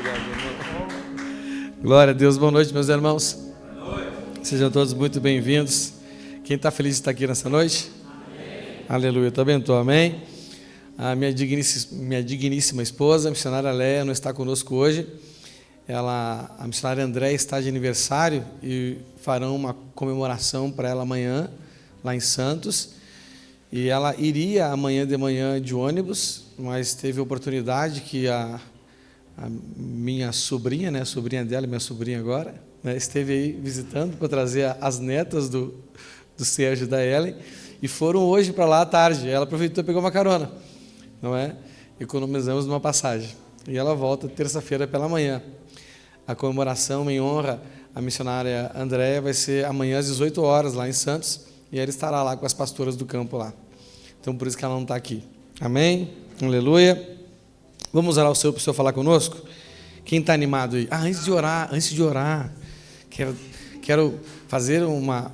Obrigado, irmão. Glória a Deus. Boa noite, meus irmãos. Boa noite. Sejam todos muito bem-vindos. Quem está feliz de estar aqui nessa noite? Amém. Aleluia. Também estou, amém. A minha digníssima esposa, a missionária Léa, não está conosco hoje. A missionária André está de aniversário e farão uma comemoração para ela amanhã, lá em Santos. E ela iria amanhã de manhã de ônibus, mas teve a oportunidade que a minha sobrinha, né, a sobrinha dela, minha sobrinha agora, né, esteve aí visitando para trazer as netas do Sérgio e da Ellen, e foram hoje para lá à tarde. Ela aproveitou e pegou uma carona, não é? Economizamos numa passagem. E ela volta terça-feira pela manhã. A comemoração em honra à missionária Andréia vai ser amanhã às 18 horas, lá em Santos, e ela estará lá com as pastoras do campo lá. Então, por isso que ela não está aqui. Amém? Aleluia. Vamos orar ao Senhor para o Senhor falar conosco? Quem está animado aí? Antes de orar, quero fazer uma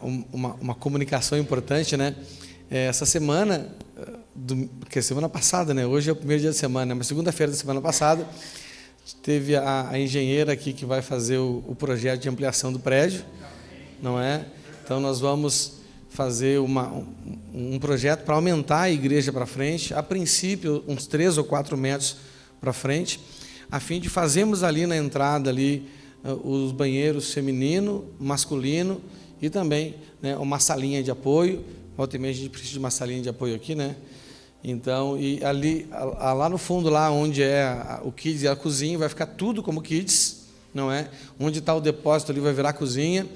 comunicação importante, né? Essa semana, que é semana passada, né? Hoje é o primeiro dia da semana, mas segunda-feira da semana passada, teve a engenheira aqui que vai fazer o projeto de ampliação do prédio, não é? Então, nós vamos fazer um projeto para aumentar a igreja para frente, a princípio, uns 3 ou 4 metros para frente, a fim de fazermos ali na entrada ali os banheiros feminino, masculino e também, né, uma salinha de apoio. Volta e meia a gente precisa de uma salinha de apoio aqui, né? Então, e ali, lá no fundo, lá onde é o kids e a cozinha, vai ficar tudo como kids, não é? Onde está o depósito ali vai virar cozinha.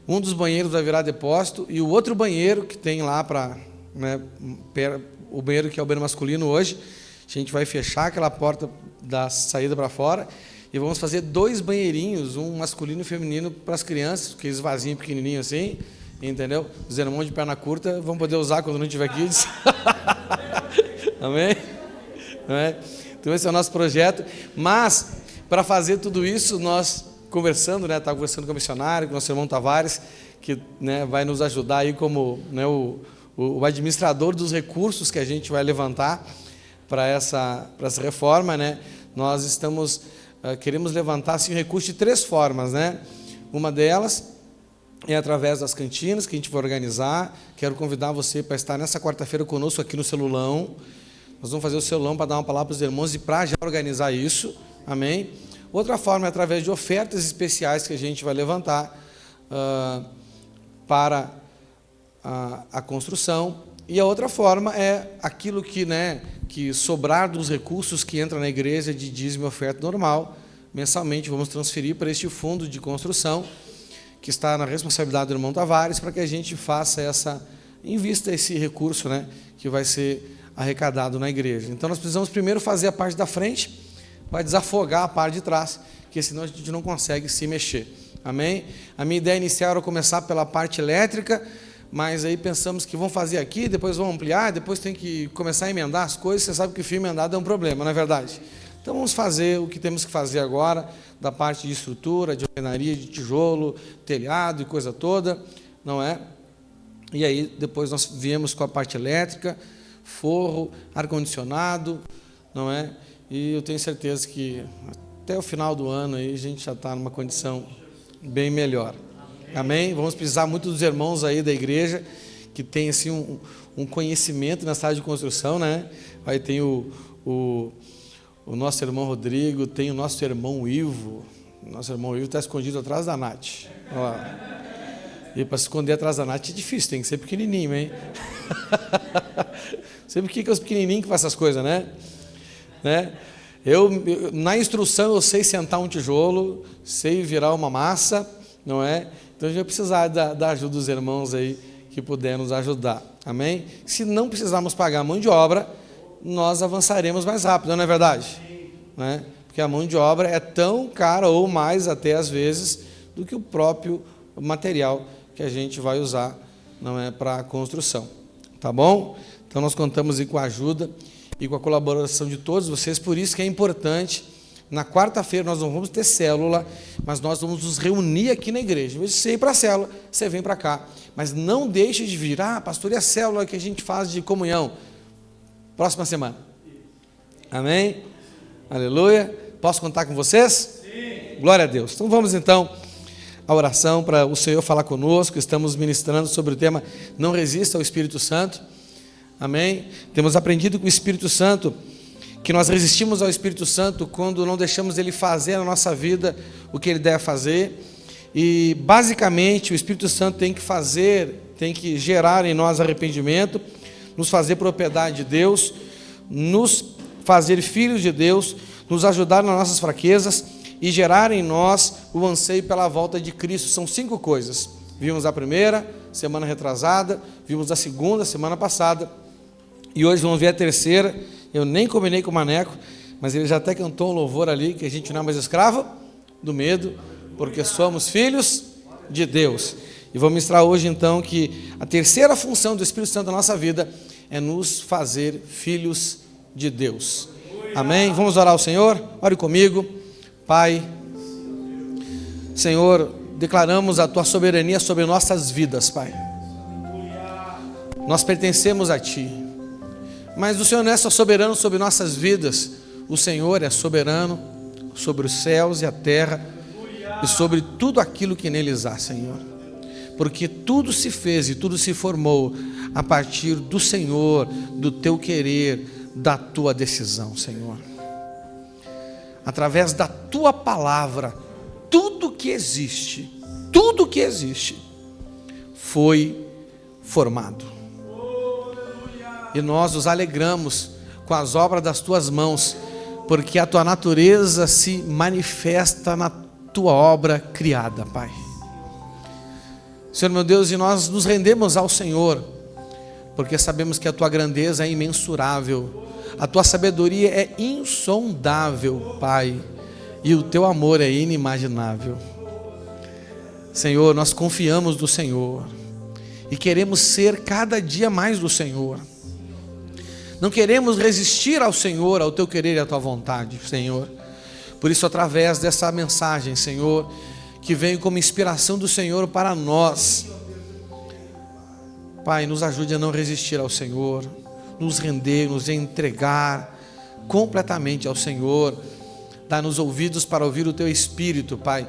Um dos banheiros vai virar depósito e o outro banheiro que tem lá para, né, o banheiro que é o banheiro masculino hoje, a gente vai fechar aquela porta da saída para fora e vamos fazer 2 banheirinhos, um masculino e um feminino para as crianças, aqueles vasinhos pequenininhos assim, entendeu? Os irmãos de perna curta vão poder usar quando não tiver kids. Amém? Não é? Então esse é o nosso projeto, mas para fazer tudo isso nós conversando, né? Estava conversando com o missionário, com o nosso irmão Tavares, que, né, vai nos ajudar aí como, né, o administrador dos recursos que a gente vai levantar para essa reforma, né? Nós queremos levantar assim, um recurso de 3 formas, né? Uma delas é através das cantinas que a gente vai organizar. Quero convidar você para estar nessa quarta-feira conosco aqui no Celulão. Nós vamos fazer o Celulão para dar uma palavra para os irmãos e para já organizar isso. Amém? Outra forma é através de ofertas especiais que a gente vai levantar para a construção. E a outra forma é aquilo que, né, que sobrar dos recursos que entra na igreja de dízimo e oferta normal. Mensalmente vamos transferir para este fundo de construção, que está na responsabilidade do irmão Tavares, para que a gente invista esse recurso, né, que vai ser arrecadado na igreja. Então nós precisamos primeiro fazer a parte da frente, vai desafogar a parte de trás, porque senão a gente não consegue se mexer. Amém? A minha ideia inicial era começar pela parte elétrica, mas aí pensamos que vamos fazer aqui, depois vamos ampliar, depois tem que começar a emendar as coisas. Você sabe que o fio emendado é um problema, não é verdade? Então vamos fazer o que temos que fazer agora, da parte de estrutura, de alvenaria, de tijolo, telhado e coisa toda, não é? E aí depois nós viemos com a parte elétrica, forro, ar-condicionado, não é? E eu tenho certeza que até o final do ano aí a gente já está numa condição bem melhor. Amém? Vamos precisar muito dos irmãos aí da igreja, que tem assim um conhecimento nessa área de construção, né? Aí tem o nosso irmão Rodrigo, tem o nosso irmão Ivo. Nosso irmão Ivo está escondido atrás da Nath. Ó. E para se esconder atrás da Nath é difícil, tem que ser pequenininho, hein? Sempre que é os pequenininhos que fazem essas coisas, né? Na instrução eu sei sentar um tijolo, sei virar uma massa, não é? Então a gente vai precisar da ajuda dos irmãos aí que puder nos ajudar, amém? Se não precisarmos pagar a mão de obra, nós avançaremos mais rápido, não é verdade? Né? Porque a mão de obra é tão cara ou mais até às vezes do que o próprio material que a gente vai usar, não é, para a construção, tá bom? Então nós contamos aí com a ajuda e com a colaboração de todos vocês, por isso que é importante. Na quarta-feira nós não vamos ter célula, mas nós vamos nos reunir aqui na igreja. Em vez de você ir para a célula, você vem para cá. Mas não deixe de vir. Pastor, e a célula que a gente faz de comunhão? Próxima semana. Amém? Aleluia. Posso contar com vocês? Sim. Glória a Deus. Então vamos então à oração para o Senhor falar conosco. Estamos ministrando sobre o tema Não Resista ao Espírito Santo. Amém? Temos aprendido com o Espírito Santo que nós resistimos ao Espírito Santo quando não deixamos Ele fazer na nossa vida o que Ele deve fazer. E basicamente o Espírito Santo tem que gerar em nós arrependimento, nos fazer propriedade de Deus, nos fazer filhos de Deus, nos ajudar nas nossas fraquezas e gerar em nós o anseio pela volta de Cristo. São 5 coisas. Vimos a primeira, semana retrasada, vimos a segunda, semana passada, e hoje vamos ver a terceira. Eu nem combinei com o Maneco, mas ele já até cantou um louvor ali, que a gente não é mais escravo do medo, porque somos filhos de Deus. E vou ministrar hoje então que a terceira função do Espírito Santo na nossa vida é nos fazer filhos de Deus. Amém? Vamos orar ao Senhor? Ore comigo. Pai, Senhor, declaramos a Tua soberania sobre nossas vidas, Pai. Nós pertencemos a Ti, mas o Senhor não é só soberano sobre nossas vidas, o Senhor é soberano sobre os céus e a terra e sobre tudo aquilo que neles há, Senhor. Porque tudo se fez e tudo se formou a partir do Senhor, do Teu querer, da Tua decisão, Senhor. Através da Tua palavra, tudo que existe foi formado. E nós nos alegramos com as obras das Tuas mãos, porque a Tua natureza se manifesta na Tua obra criada, Pai. Senhor meu Deus, e nós nos rendemos ao Senhor, porque sabemos que a Tua grandeza é imensurável, a Tua sabedoria é insondável, Pai, e o Teu amor é inimaginável. Senhor, nós confiamos no Senhor e queremos ser cada dia mais do Senhor. Não queremos resistir ao Senhor, ao Teu querer e à Tua vontade, Senhor. Por isso, através dessa mensagem, Senhor, que vem como inspiração do Senhor para nós, Pai, nos ajude a não resistir ao Senhor, nos render, nos entregar completamente ao Senhor. Dá-nos ouvidos para ouvir o Teu Espírito, Pai.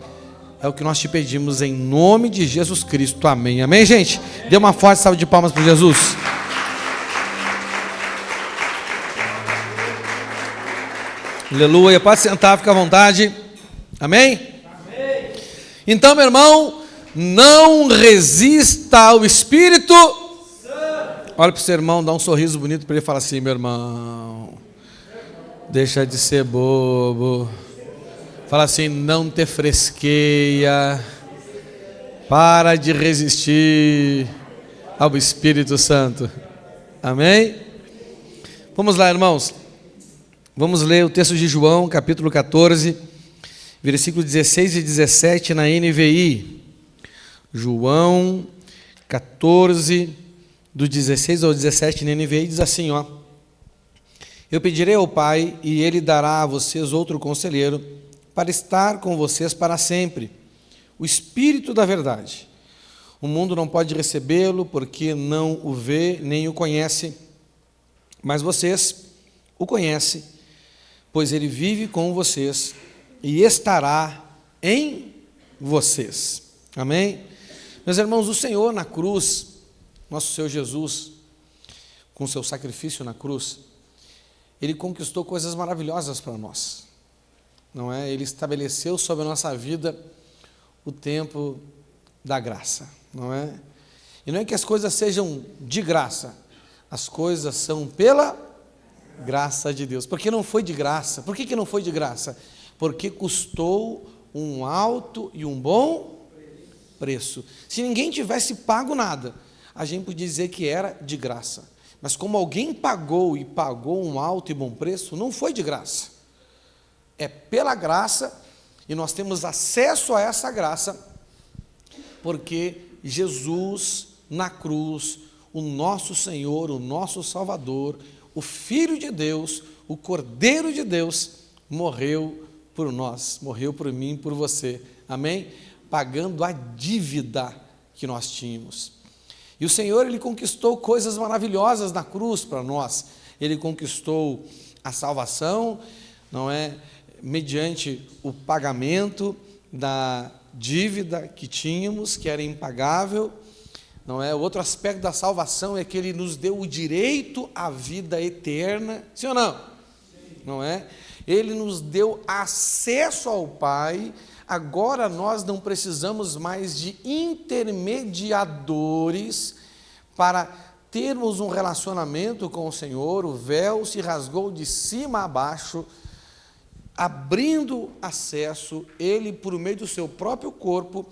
É o que nós Te pedimos em nome de Jesus Cristo. Amém. Amém, gente? Dê uma forte salva de palmas para Jesus. Aleluia. Pode sentar, fica à vontade. Amém? Amém. Então, meu irmão, não resista ao Espírito. Olha para o seu irmão, dá um sorriso bonito para ele e fala assim: meu irmão, deixa de ser bobo. Fala assim: não te fresqueia. Para de resistir ao Espírito Santo. Amém? Vamos lá, irmãos. Vamos ler o texto de João, capítulo 14, versículo 16 e 17 na NVI. João 14, do 16 ao 17 na NVI, diz assim, ó: eu pedirei ao Pai, e Ele dará a vocês outro conselheiro, para estar com vocês para sempre, o Espírito da verdade. O mundo não pode recebê-lo, porque não o vê nem o conhece, mas vocês o conhecem, pois Ele vive com vocês e estará em vocês. Amém? Meus irmãos, o Senhor na cruz, nosso Senhor Jesus, com seu sacrifício na cruz, Ele conquistou coisas maravilhosas para nós, não é? Ele estabeleceu sobre a nossa vida o tempo da graça, não é? E não é que as coisas sejam de graça, as coisas são pela graça de Deus. Porque não foi de graça. Por que não foi de graça? Porque custou um alto e um bom preço. Se ninguém tivesse pago nada, a gente podia dizer que era de graça. Mas como alguém pagou e pagou um alto e bom preço, não foi de graça. É pela graça, e nós temos acesso a essa graça, porque Jesus na cruz, o nosso Senhor, o nosso Salvador, o Filho de Deus, o Cordeiro de Deus, morreu por nós, morreu por mim e por você, amém? Pagando a dívida que nós tínhamos. E o Senhor, Ele conquistou coisas maravilhosas na cruz para nós. Ele conquistou a salvação, não é? mediante o pagamento da dívida que tínhamos, que era impagável, não é? O outro aspecto da salvação é que Ele nos deu o direito à vida eterna, sim ou não? Não é? Ele nos deu acesso ao Pai. Agora nós não precisamos mais de intermediadores para termos um relacionamento com o Senhor. O véu se rasgou de cima a baixo, abrindo acesso. Ele, por meio do seu próprio corpo,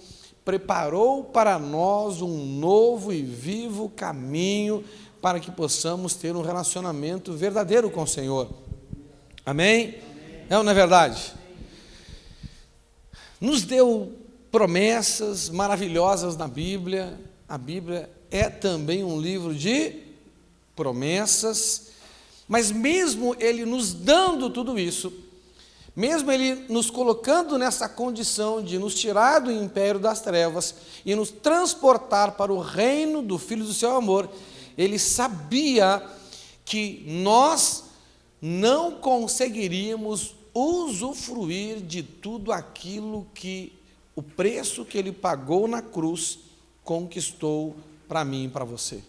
preparou para nós um novo e vivo caminho para que possamos ter um relacionamento verdadeiro com o Senhor. Amém? É ou não é verdade? Nos deu promessas maravilhosas na Bíblia. A Bíblia é também um livro de promessas, mas mesmo Ele nos dando tudo isso, mesmo Ele nos colocando nessa condição de nos tirar do império das trevas e nos transportar para o reino do Filho do seu amor, Ele sabia que nós não conseguiríamos usufruir de tudo aquilo que o preço que Ele pagou na cruz conquistou para mim e para você.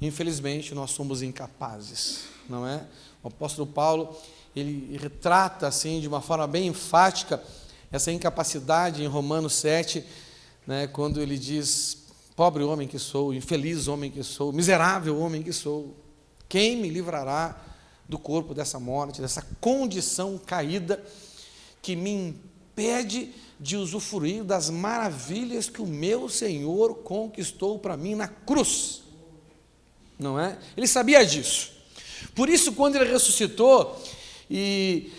Infelizmente, nós somos incapazes, não é? O apóstolo Paulo, ele retrata assim de uma forma bem enfática essa incapacidade em Romanos 7, né, quando ele diz: pobre homem que sou, infeliz homem que sou, miserável homem que sou, quem me livrará do corpo dessa morte, dessa condição caída que me impede de usufruir das maravilhas que o meu Senhor conquistou para mim na cruz, não é? Ele sabia disso. Por isso, quando Ele ressuscitou, e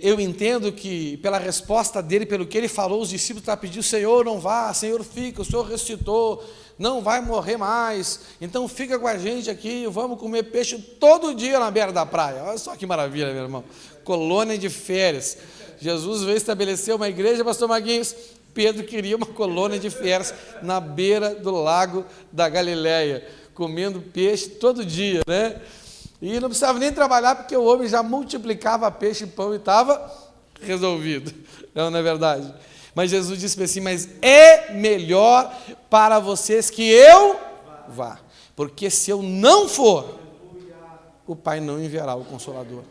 eu entendo que pela resposta dele, pelo que ele falou, os discípulos estavam pedindo: Senhor, não vá, Senhor, fica, o Senhor ressuscitou, não vai morrer mais, então fica com a gente aqui, vamos comer peixe todo dia na beira da praia. Olha só que maravilha, meu irmão, colônia de férias. Jesus veio estabelecer uma igreja, pastor Maguinhos. Pedro queria uma colônia de férias na beira do lago da Galileia, comendo peixe todo dia, né? E não precisava nem trabalhar, porque o homem já multiplicava peixe e pão e estava resolvido. Não é verdade? Mas Jesus disse assim: mas é melhor para vocês que eu vá, porque se eu não for, o Pai não enviará o Consolador,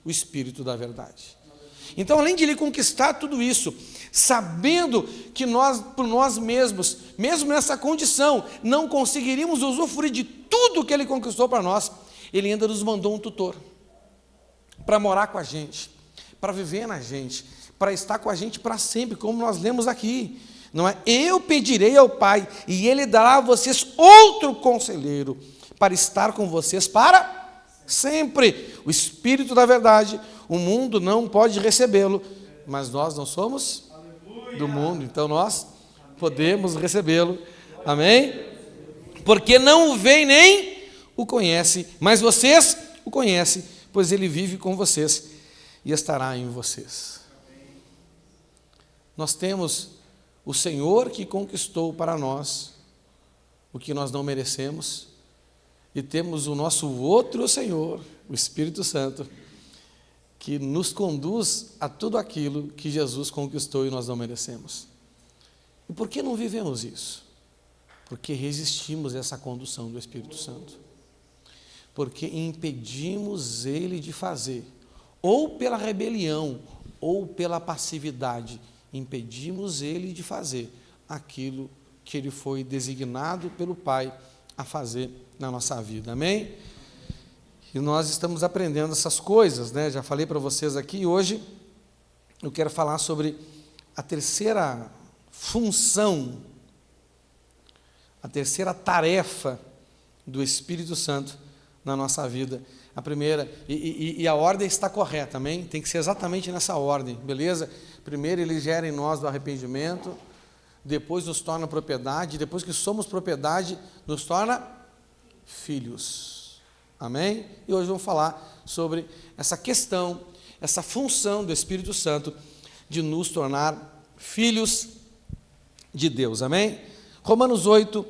o Espírito da verdade. Então, além de Ele conquistar tudo isso, sabendo que nós, por nós mesmos, mesmo nessa condição, não conseguiríamos usufruir de tudo que Ele conquistou para nós, Ele ainda nos mandou um tutor para morar com a gente, para viver na gente, para estar com a gente para sempre, como nós lemos aqui, não é? Eu pedirei ao Pai e Ele dará a vocês outro conselheiro para estar com vocês para sempre, o Espírito da verdade. O mundo não pode recebê-lo, mas nós não somos do mundo, então nós podemos recebê-lo. Amém? Porque não o veem nem o conhece, mas vocês o conhecem, pois Ele vive com vocês e estará em vocês. Nós temos o Senhor que conquistou para nós o que nós não merecemos, e temos o nosso outro Senhor, o Espírito Santo, que nos conduz a tudo aquilo que Jesus conquistou e nós não merecemos. E por que não vivemos isso? Porque resistimos a essa condução do Espírito Santo. Porque impedimos Ele de fazer, ou pela rebelião, ou pela passividade, impedimos Ele de fazer aquilo que Ele foi designado pelo Pai a fazer na nossa vida. Amém? E nós estamos aprendendo essas coisas, né? Já falei para vocês aqui, e hoje eu quero falar sobre a terceira função, a terceira tarefa do Espírito Santo na nossa vida. A primeira, e a ordem está correta, amém? Tem que ser exatamente nessa ordem, beleza? Primeiro Ele gera em nós o arrependimento, depois nos torna propriedade, depois que somos propriedade, nos torna filhos. Amém? E hoje vamos falar sobre essa questão, essa função do Espírito Santo de nos tornar filhos de Deus. Amém? Romanos 8,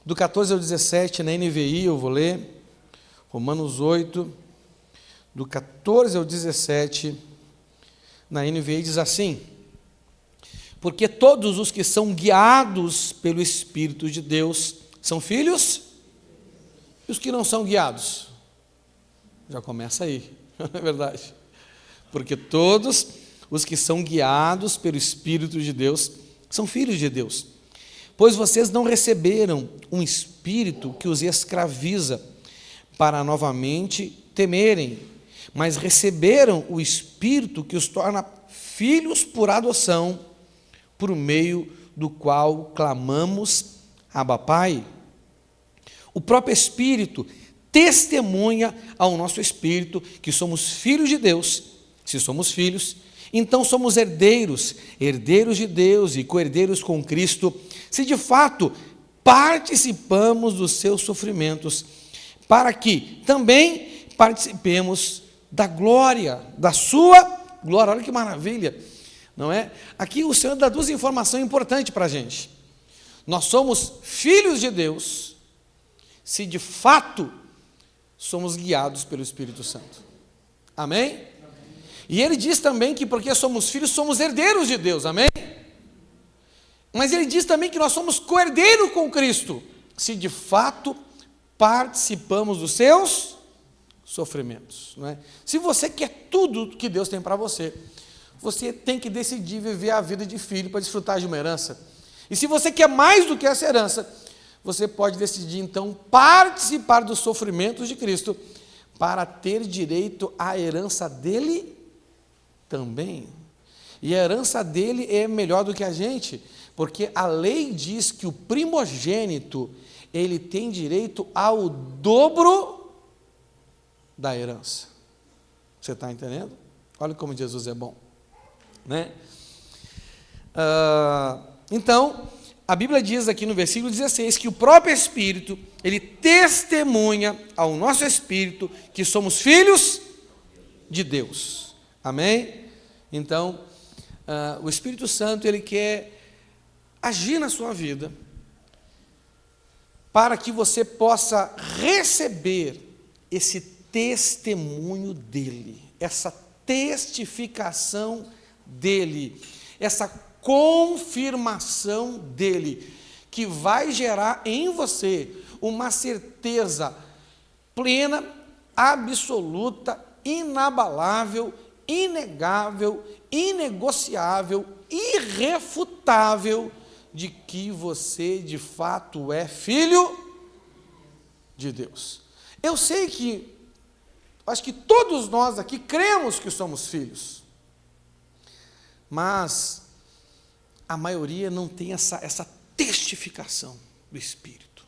do 14 ao 17, na NVI eu vou ler. Romanos 8, do 14 ao 17, Na NVI diz assim: porque todos os que são guiados pelo Espírito de Deus são filhos, e os que não são guiados? Já começa aí, não é verdade? Porque todos os que são guiados pelo Espírito de Deus são filhos de Deus. Pois vocês não receberam um espírito que os escraviza para novamente temerem, mas receberam o Espírito que os torna filhos por adoção, por meio do qual clamamos: Abba, Pai. O próprio Espírito testemunha ao nosso espírito que somos filhos de Deus. Se somos filhos, então somos herdeiros, herdeiros de Deus e co-herdeiros com Cristo, se de fato participamos dos seus sofrimentos, para que também participemos da glória, da sua glória. Olha que maravilha, não é? Aqui o Senhor dá duas informações importantes para a gente. Nós somos filhos de Deus, se de fato somos guiados pelo Espírito Santo. Amém? E ele diz também que porque somos filhos, somos herdeiros de Deus, amém? Mas ele diz também que nós somos co-herdeiros com Cristo, se de fato participamos dos seus sofrimentos, não é? Se você quer tudo que Deus tem para você, você tem que decidir viver a vida de filho para desfrutar de uma herança. E se você quer mais do que essa herança, você pode decidir então participar dos sofrimentos de Cristo para ter direito à herança dele também. E a herança dele é melhor do que a gente, porque a lei diz que o primogênito, ele tem direito ao dobro da herança. Você está entendendo? Olha como Jesus é bom, né? Então, a Bíblia diz aqui no versículo 16 que o próprio Espírito, ele testemunha ao nosso espírito que somos filhos de Deus. Amém? Então, o Espírito Santo, ele quer agir na sua vida para que você possa receber esse testemunho dele, essa testificação dele, essa confirmação dele, que vai gerar em você uma certeza plena, absoluta, inabalável, inegável, inegociável, irrefutável, de que você de fato é filho de Deus. Eu sei que, acho que todos nós aqui cremos que somos filhos, mas a maioria não tem essa testificação do Espírito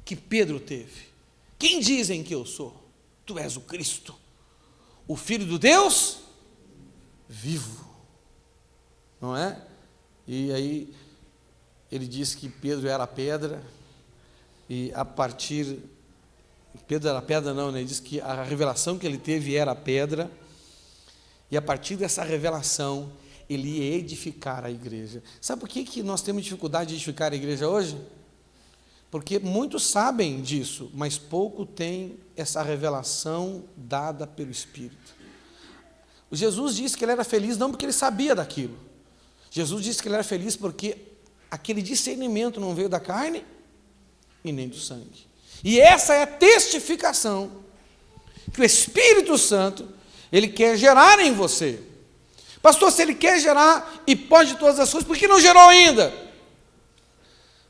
que Pedro teve. Quem dizem que eu sou? Tu és o Cristo, o Filho do Deus vivo, não é? E aí ele diz que Pedro era pedra, e a partir... Pedro era pedra não, né? Ele diz que a revelação que ele teve era pedra, e a partir dessa revelação ele ia edificar a igreja. Sabe por que nós temos dificuldade de edificar a igreja hoje? Porque muitos sabem disso, mas pouco tem essa revelação dada pelo Espírito. Jesus disse que ele era feliz não porque ele sabia daquilo. Jesus disse que ele era feliz porque aquele discernimento não veio da carne e nem do sangue. E essa é a testificação que o Espírito Santo, ele quer gerar em você. Pastor, se ele quer gerar e pode todas as coisas, por que não gerou ainda?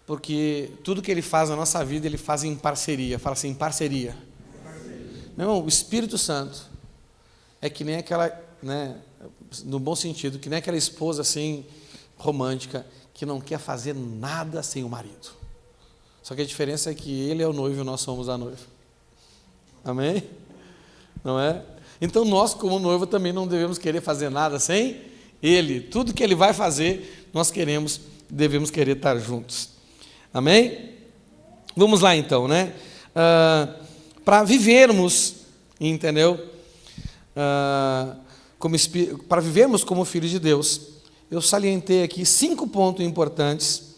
Porque tudo que ele faz na nossa vida, ele faz em parceria. Fala assim, em parceria. Meu irmão, o Espírito Santo é que nem aquela, né, no bom sentido, que nem aquela esposa assim, romântica, que não quer fazer nada sem o marido. Só que a diferença é que ele é o noivo e nós somos a noiva. Amém? Não é? Então nós, como noiva, também não devemos querer fazer nada sem ele. Tudo que ele vai fazer, nós devemos querer estar juntos. Amém? Vamos lá então, né? Para vivermos, entendeu? Para vivermos como filhos de Deus, eu salientei aqui 5 pontos importantes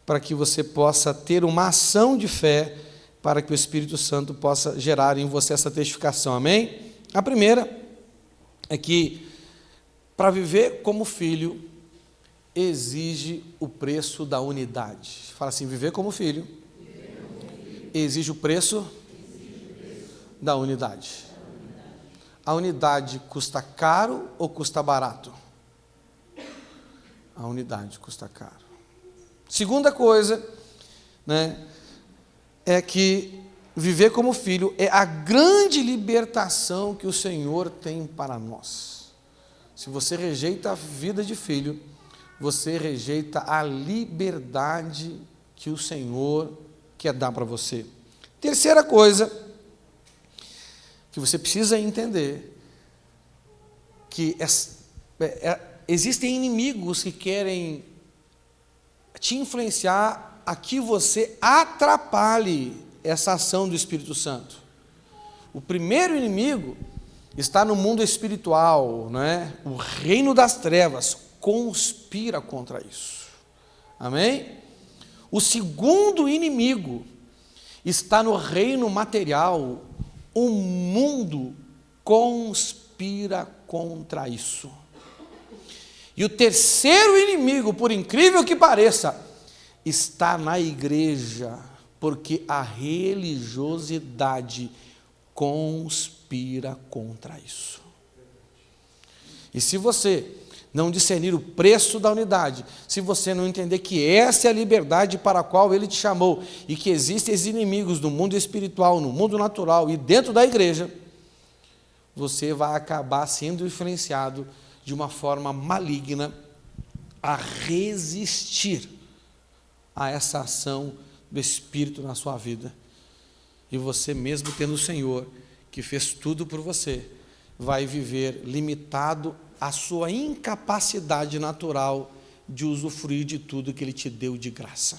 para que você possa ter uma ação de fé para que o Espírito Santo possa gerar em você essa testificação, amém? A primeira é que para viver como filho exige o preço da unidade. Fala assim, viver como filho exige o preço da unidade. A unidade custa caro ou custa barato? A unidade custa caro. Segunda coisa, né, é que viver como filho é a grande libertação que o Senhor tem para nós. Se você rejeita a vida de filho, você rejeita a liberdade que o Senhor quer dar para você. Terceira coisa que você precisa entender, que existem inimigos que querem te influenciar a que você atrapalhe essa ação do Espírito Santo. O primeiro inimigo está no mundo espiritual, não é? O reino das trevas conspira contra isso. Amém? O segundo inimigo está no reino material. O mundo conspira contra isso. E o terceiro inimigo, por incrível que pareça, está na igreja, porque a religiosidade conspira contra isso. E se você não discernir o preço da unidade, se você não entender que essa é a liberdade para a qual Ele te chamou, e que existem esses inimigos no mundo espiritual, no mundo natural e dentro da igreja, você vai acabar sendo influenciado de uma forma maligna a resistir a essa ação do Espírito na sua vida. E você, mesmo tendo o Senhor, que fez tudo por você, vai viver limitado à sua incapacidade natural de usufruir de tudo que Ele te deu de graça.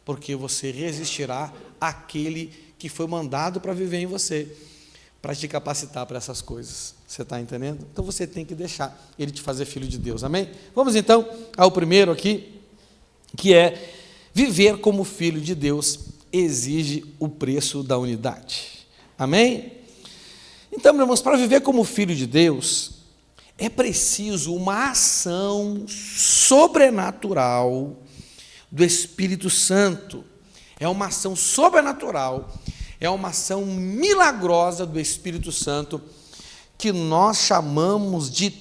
Porque você resistirá àquele que foi mandado para viver em você, para te capacitar para essas coisas. Você está entendendo? Então você tem que deixar Ele te fazer filho de Deus. Amém? Vamos então ao primeiro aqui, que é viver como filho de Deus exige o preço da unidade. Amém? Então, meus irmãos, para viver como filho de Deus, é preciso uma ação sobrenatural do Espírito Santo. É uma ação sobrenatural, é uma ação milagrosa do Espírito Santo, que nós chamamos de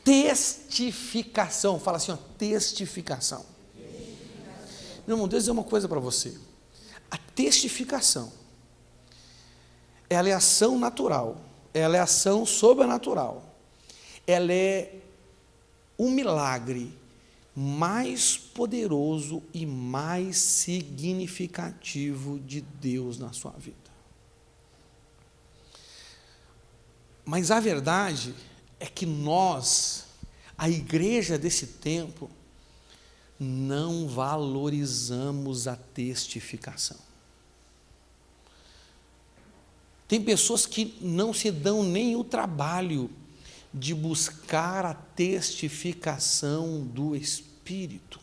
testificação. Fala assim, ó, testificação. Meu irmão, Deus dizer uma coisa para você. A testificação, ela é ação natural, ela é ação sobrenatural, ela é o milagre mais poderoso e mais significativo de Deus na sua vida. Mas a verdade é que nós, a igreja desse tempo, não valorizamos a testificação. Tem pessoas que não se dão nem o trabalho de buscar a testificação do Espírito.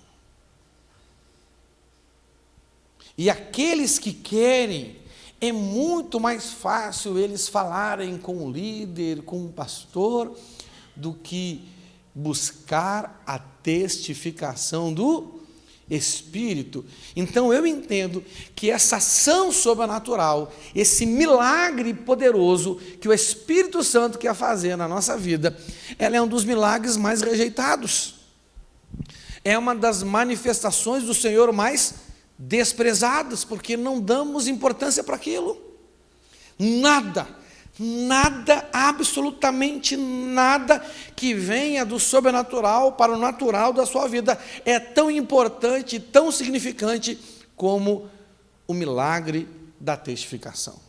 E aqueles que querem, é muito mais fácil eles falarem com o líder, com o pastor, do que buscar a testificação do Espírito. Então eu entendo que essa ação sobrenatural, esse milagre poderoso que o Espírito Santo quer fazer na nossa vida, ela é um dos milagres mais rejeitados. É uma das manifestações do Senhor mais desprezadas, porque não damos importância para aquilo. Nada, absolutamente nada que venha do sobrenatural para o natural da sua vida é tão importante, tão significante como o milagre da testificação.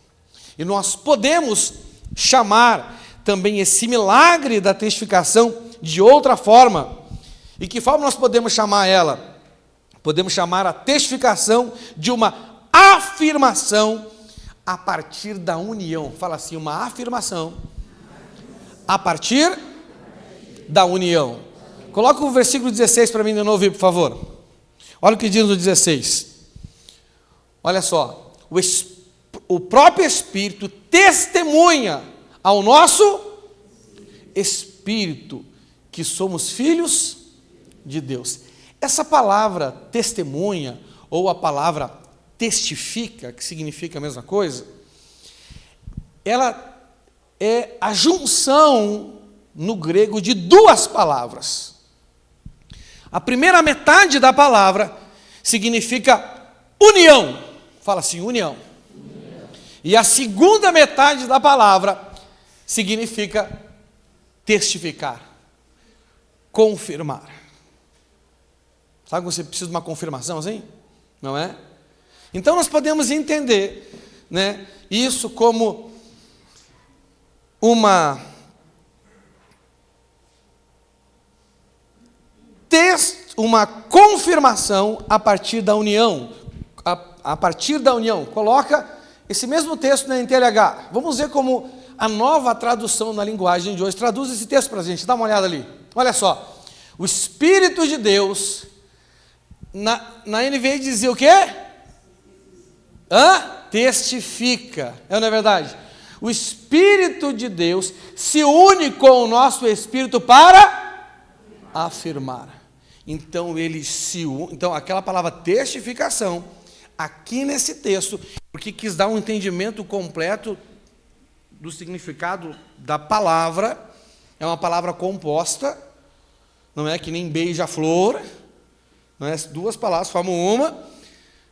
E nós podemos chamar também esse milagre da testificação de outra forma. E que forma nós podemos chamar ela? Podemos chamar a testificação de uma afirmação a partir da união. Fala assim, uma afirmação a partir da união. Coloca o versículo 16 para mim de novo, por favor. Olha o que diz no 16. Olha só, o próprio Espírito testemunha ao nosso Espírito que somos filhos de Deus. Essa palavra testemunha, ou a palavra testifica, que significa a mesma coisa, ela é a junção no grego de duas palavras. A primeira metade da palavra significa união. Fala assim, união. E a segunda metade da palavra significa testificar, confirmar. Sabe quando você precisa de uma confirmação assim? Não é? Então nós podemos entender, né, isso como uma confirmação a partir da união. A partir da união. Coloca esse mesmo texto na NTLH. Vamos ver como a nova tradução na linguagem de hoje traduz esse texto para a gente. Dá uma olhada ali. Olha só. O Espírito de Deus, na NVI dizia o quê? Testifica. Não é verdade? O Espírito de Deus se une com o nosso Espírito para afirmar. Então, ele se une. Então, aquela palavra testificação, aqui nesse texto, porque quis dar um entendimento completo do significado da palavra, é uma palavra composta, não é que nem beija-flor, não é? Duas palavras formam uma,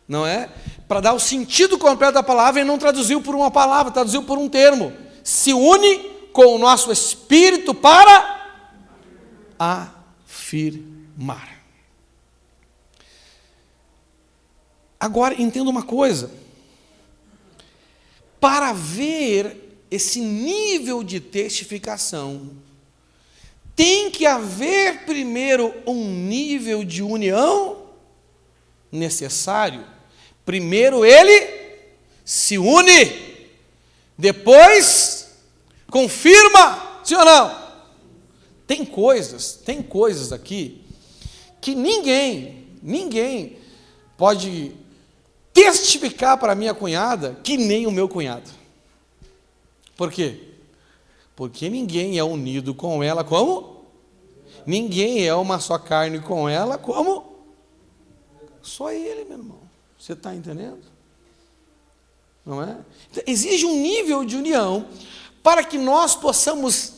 não é? Para dar o sentido completo da palavra, ele não traduziu por uma palavra, traduziu por um termo. Se une com o nosso espírito para afirmar. Agora, entenda uma coisa. Para ver esse nível de testificação, tem que haver primeiro um nível de união necessário. Primeiro ele se une, depois confirma, sim ou não? Tem coisas aqui que ninguém pode testificar para a minha cunhada que nem o meu cunhado. Por quê? Porque ninguém é unido com ela como? Ninguém é uma só carne com ela como? Só ele, meu irmão. Você está entendendo? Não é? Então, exige um nível de união para que nós possamos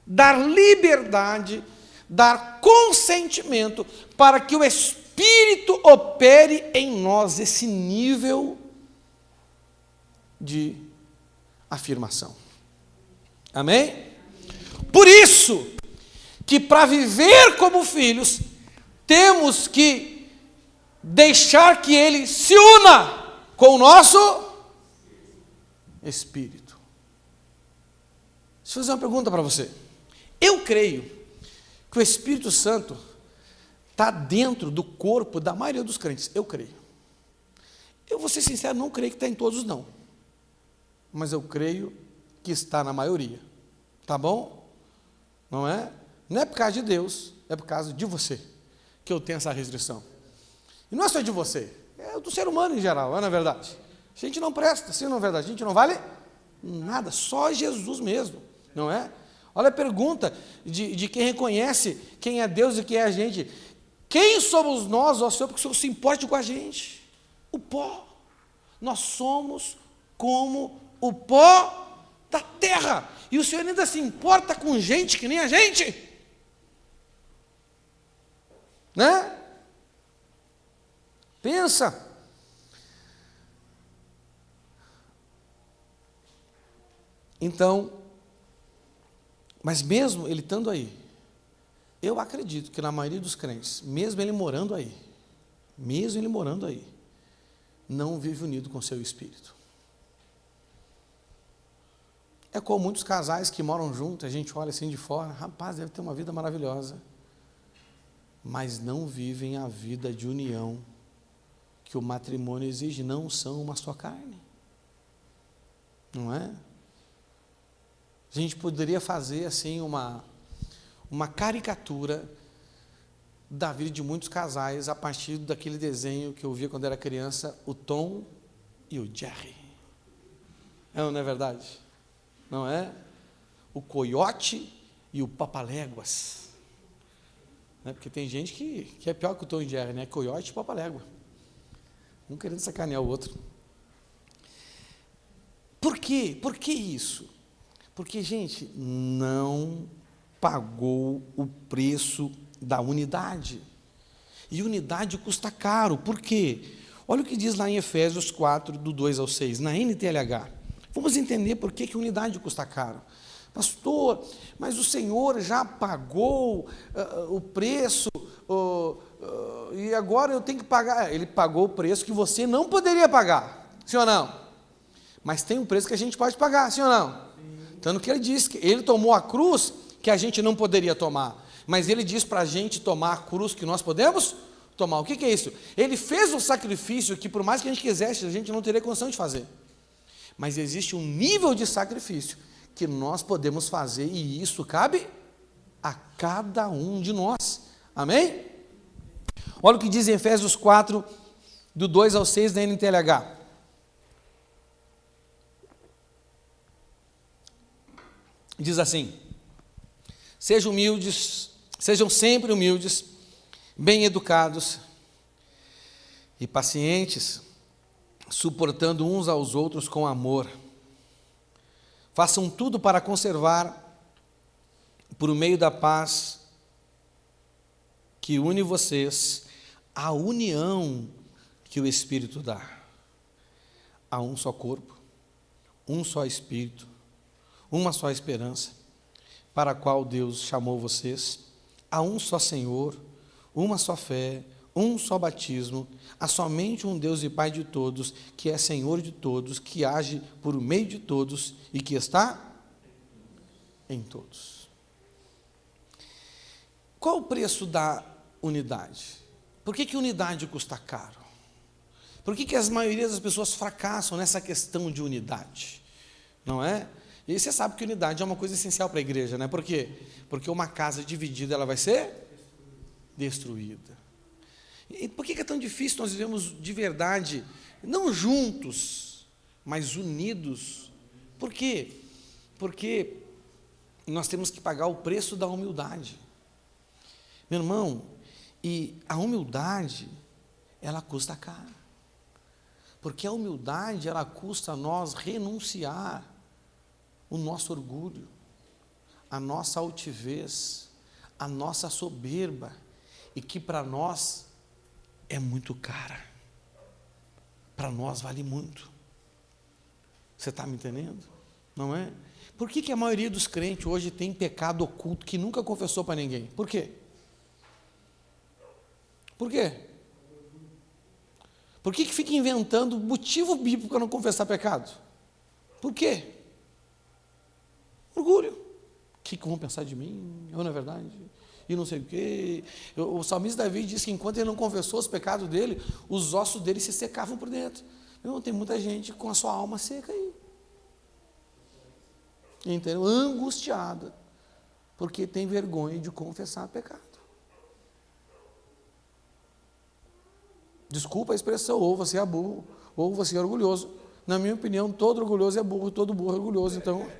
dar liberdade, dar consentimento para que o Espírito opere em nós esse nível de afirmação. Amém? Por isso que para viver como filhos, temos que deixar que Ele se una com o nosso Espírito. Deixa eu fazer uma pergunta para você. Eu creio que o Espírito Santo está dentro do corpo da maioria dos crentes. Eu creio. Eu vou ser sincero, não creio que está em todos, não. Mas eu creio que está na maioria. Tá bom? Não é? Não é por causa de Deus, é por causa de você que eu tenho essa restrição. E não é só de você, é do ser humano em geral, não é verdade? A gente não presta, sim, não é verdade? A gente não vale nada, só Jesus mesmo, não é? Olha a pergunta de quem reconhece quem é Deus e quem é a gente. Quem somos nós, ó Senhor, porque o Senhor se importe com a gente? O pó. Nós somos como o pó da terra. E o Senhor ainda se importa com gente que nem a gente? Né? Pensa. Então, mas mesmo ele estando aí, eu acredito que na maioria dos crentes, mesmo ele morando aí, não vive unido com o seu espírito. É como muitos casais que moram juntos, a gente olha assim de fora, rapaz, deve ter uma vida maravilhosa, mas não vivem a vida de união que o matrimônio exige, não são uma só carne. Não é? A gente poderia fazer assim uma caricatura da vida de muitos casais a partir daquele desenho que eu via quando era criança, o Tom e o Jerry. Não é verdade? Não é? O Coiote e o Papaléguas. Né? Porque tem gente que é pior que o Tom e Jerry, né? Coiote e Papa-Légua. Um querendo sacanear o outro. Por quê? Por que isso? Porque, gente, não pagou o preço da unidade. E unidade custa caro. Por quê? Olha o que diz lá em Efésios 4, do 2 ao 6, na NTLH. Vamos entender por que unidade custa caro. Pastor, mas o Senhor já pagou o preço, e agora eu tenho que pagar. Ele pagou o preço que você não poderia pagar, sim ou não? Mas tem um preço que a gente pode pagar, sim ou não? Sim. Tanto que ele disse que ele tomou a cruz que a gente não poderia tomar, mas ele diz para a gente tomar a cruz que nós podemos tomar. O que é isso? Ele fez um sacrifício que, por mais que a gente quisesse, a gente não teria condição de fazer. Mas existe um nível de sacrifício que nós podemos fazer, e isso cabe a cada um de nós. Amém? Olha o que diz em Efésios 4, do 2 ao 6 da NTLH. Diz assim: sejam humildes, sejam sempre humildes, bem educados e pacientes, suportando uns aos outros com amor. Façam tudo para conservar, por meio da paz que une vocês, a união que o Espírito dá. Há um só corpo, um só Espírito, uma só esperança, para a qual Deus chamou vocês. Há um só Senhor, uma só fé, um só batismo. Há somente um Deus e Pai de todos, que é Senhor de todos, que age por meio de todos e que está em todos. Qual o preço da unidade? Por que unidade custa caro? Por que as maioria das pessoas fracassam nessa questão de unidade? Não é? E você sabe que unidade é uma coisa essencial para a igreja, né? Por quê? Porque uma casa dividida, ela vai ser destruída. E por que é tão difícil nós vivemos de verdade, não juntos, mas unidos? Por quê? Porque nós temos que pagar o preço da humildade. Meu irmão, e a humildade, ela custa caro. Porque a humildade, ela custa a nós renunciar o nosso orgulho, a nossa altivez, a nossa soberba, e que para nós é muito cara. Para nós vale muito. Você está me entendendo? Não é? Por que a maioria dos crentes hoje tem pecado oculto que nunca confessou para ninguém? Por quê? Por quê? Por que fica inventando motivo bíblico para não confessar pecado? Por quê? Orgulho. O que vão pensar de mim? Eu, não é verdade? E não sei o quê. O salmista Davi diz que enquanto ele não confessou os pecados dele, os ossos dele se secavam por dentro. Então, tem muita gente com a sua alma seca aí. Entendeu? Angustiada, porque tem vergonha de confessar pecado. Desculpa a expressão, ou você é burro, ou você é orgulhoso. Na minha opinião, todo orgulhoso é burro, todo burro é orgulhoso, então...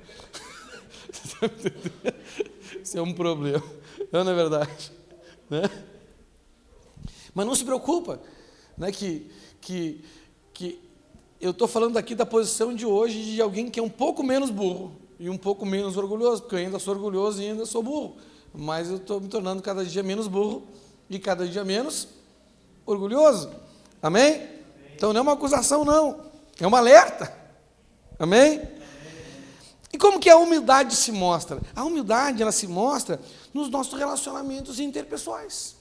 Isso é um problema, não é verdade? Né? Mas não se preocupa, né, que eu estou falando aqui da posição de hoje de alguém que é um pouco menos burro e um pouco menos orgulhoso, porque eu ainda sou orgulhoso e ainda sou burro, mas eu estou me tornando cada dia menos burro e cada dia menos orgulhoso. Amém? Então não é uma acusação, não, é um alerta. Amém? E como que a humildade se mostra? A humildade, ela se mostra nos nossos relacionamentos interpessoais.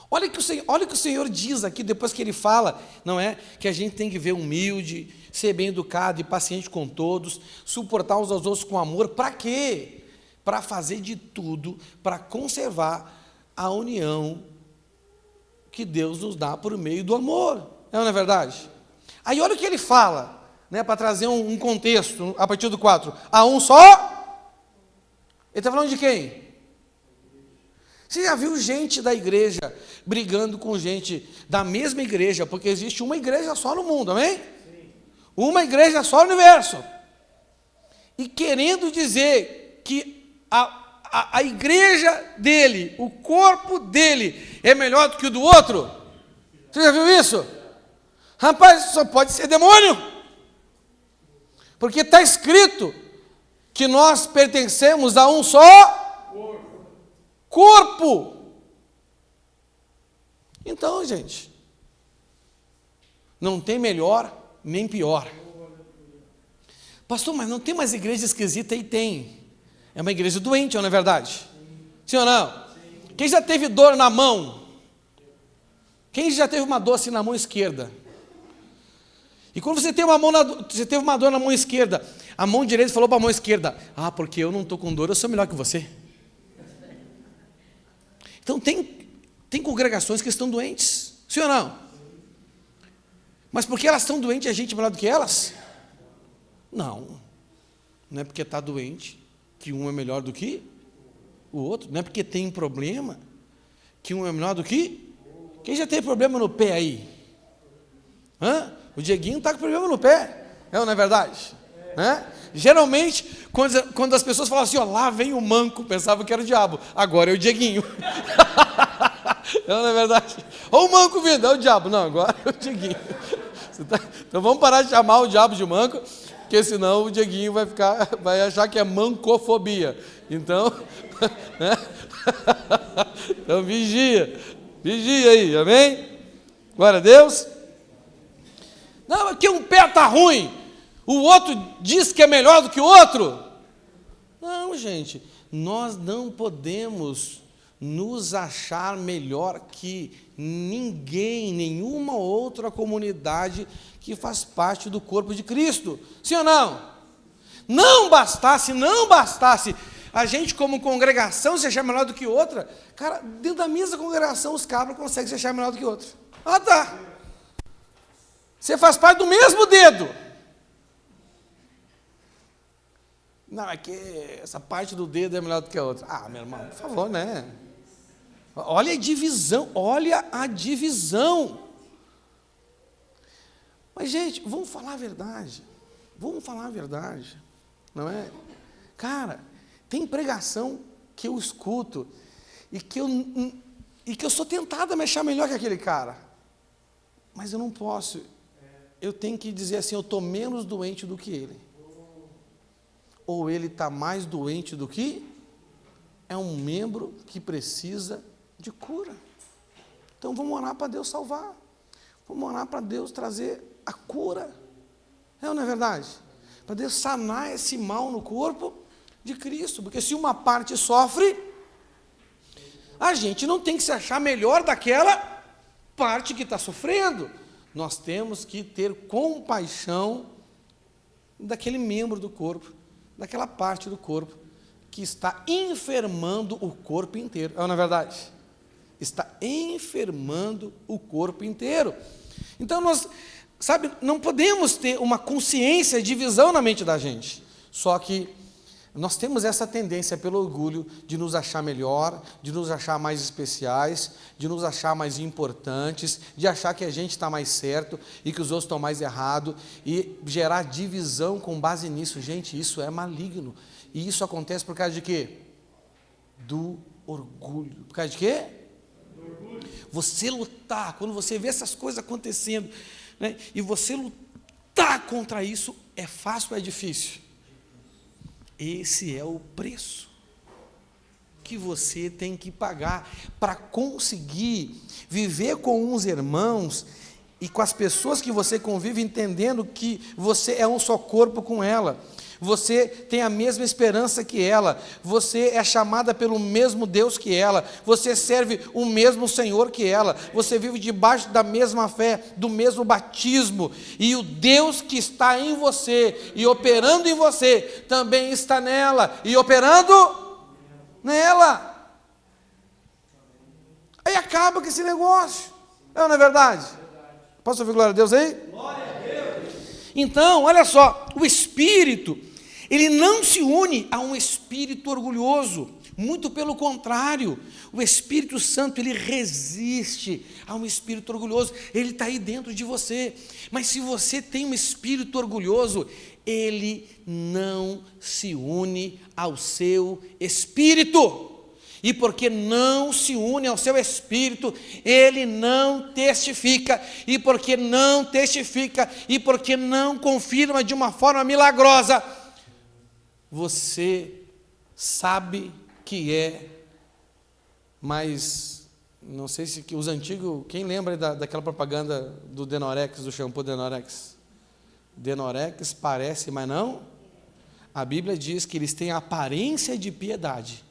Olha o que o Senhor diz aqui, depois que Ele fala, não é? Que a gente tem que ver humilde, ser bem educado e paciente com todos, suportar uns aos outros com amor. Para quê? Para fazer de tudo, para conservar a união que Deus nos dá por meio do amor. Não é verdade? Aí olha o que Ele fala. Né, para trazer um contexto, a partir do 4, há um só? Ele está falando de quem? Você já viu gente da igreja brigando com gente da mesma igreja, porque existe uma igreja só no mundo, amém? Sim. Uma igreja só no universo. E querendo dizer que a igreja dele, o corpo dele é melhor do que o do outro? Você já viu isso? Rapaz, só pode ser demônio. Porque está escrito que nós pertencemos a um só corpo. Então, gente, não tem melhor nem pior. Pastor, mas não tem mais igreja esquisita? E tem. É uma igreja doente, não é verdade? Sim ou não? Quem já teve dor na mão? Quem já teve uma dor assim na mão esquerda? E quando você teve uma dor na mão esquerda, a mão direita falou para a mão esquerda: ah, porque eu não estou com dor, eu sou melhor que você. Então tem congregações que estão doentes, sim ou não? Mas porque elas estão doentes, a gente é melhor do que elas? Não é porque está doente que um é melhor do que o outro, não é porque tem problema que um é melhor do que... Quem já tem problema no pé aí? O Dieguinho está com problema no pé, não é verdade? Geralmente, quando as pessoas falam assim, ó, lá vem o manco, pensava que era o diabo, agora é o Dieguinho. Não é verdade? Olha o manco vindo, é o diabo. Não, agora é o Dieguinho. Então vamos parar de chamar o diabo de manco, porque senão o Dieguinho vai achar que é mancofobia. Então, então vigia aí, amém? Glória a Deus. Não, aqui um pé está ruim, o outro diz que é melhor do que o outro. Não, gente, nós não podemos nos achar melhor que ninguém, nenhuma outra comunidade que faz parte do corpo de Cristo. Sim ou não? Não bastasse a gente como congregação se achar melhor do que outra, cara, dentro da mesma congregação os cabras conseguem se achar melhor do que outro. Ah, tá. Você faz parte do mesmo dedo. Não, é que essa parte do dedo é melhor do que a outra. Ah, meu irmão, por favor, né? Olha a divisão. Mas, gente, vamos falar a verdade, não é? Cara, tem pregação que eu escuto e que eu sou tentado a me achar melhor que aquele cara, mas eu não posso, eu tenho que dizer assim, eu estou menos doente do que ele, ou ele está mais doente do que é um membro que precisa de cura. Então vamos orar para Deus salvar, vamos orar para Deus trazer a cura, ou não é verdade? Para Deus sanar esse mal no corpo de Cristo, porque se uma parte sofre, a gente não tem que se achar melhor daquela parte que está sofrendo, nós temos que ter compaixão daquele membro do corpo, daquela parte do corpo que está enfermando o corpo inteiro, não é verdade? Está enfermando o corpo inteiro. Então nós, não podemos ter uma consciência de divisão na mente da gente, só que nós temos essa tendência pelo orgulho de nos achar melhor, de nos achar mais especiais, de nos achar mais importantes, de achar que a gente está mais certo e que os outros estão mais errados, e gerar divisão com base nisso. Gente, isso é maligno. E isso acontece por causa de quê? Do orgulho. Por causa de quê? Do orgulho. Você lutar, quando você vê essas coisas acontecendo, né, e você lutar contra isso, é fácil ou é difícil? Esse é o preço que você tem que pagar para conseguir viver com uns irmãos e com as pessoas que você convive, entendendo que você é um só corpo com ela. Você tem a mesma esperança que ela, você é chamada pelo mesmo Deus que ela, você serve o mesmo Senhor que ela, você vive debaixo da mesma fé, do mesmo batismo, e o Deus que está em você e operando em você, também está nela e operando nela. Aí acaba com esse negócio, não é verdade? Posso ouvir glória a Deus aí? Glória a Deus. Então, olha só, o Espírito Ele não se une a um espírito orgulhoso, muito pelo contrário, o Espírito Santo, ele resiste a um espírito orgulhoso, ele está aí dentro de você, mas se você tem um espírito orgulhoso, ele não se une ao seu espírito, e porque não se une ao seu espírito, ele não testifica, e porque não testifica, e porque não confirma de uma forma milagrosa, você sabe que é, mas não sei se os antigos, quem lembra daquela propaganda do Denorex, do shampoo Denorex? Denorex parece, mas não. A Bíblia diz que eles têm a aparência de piedade,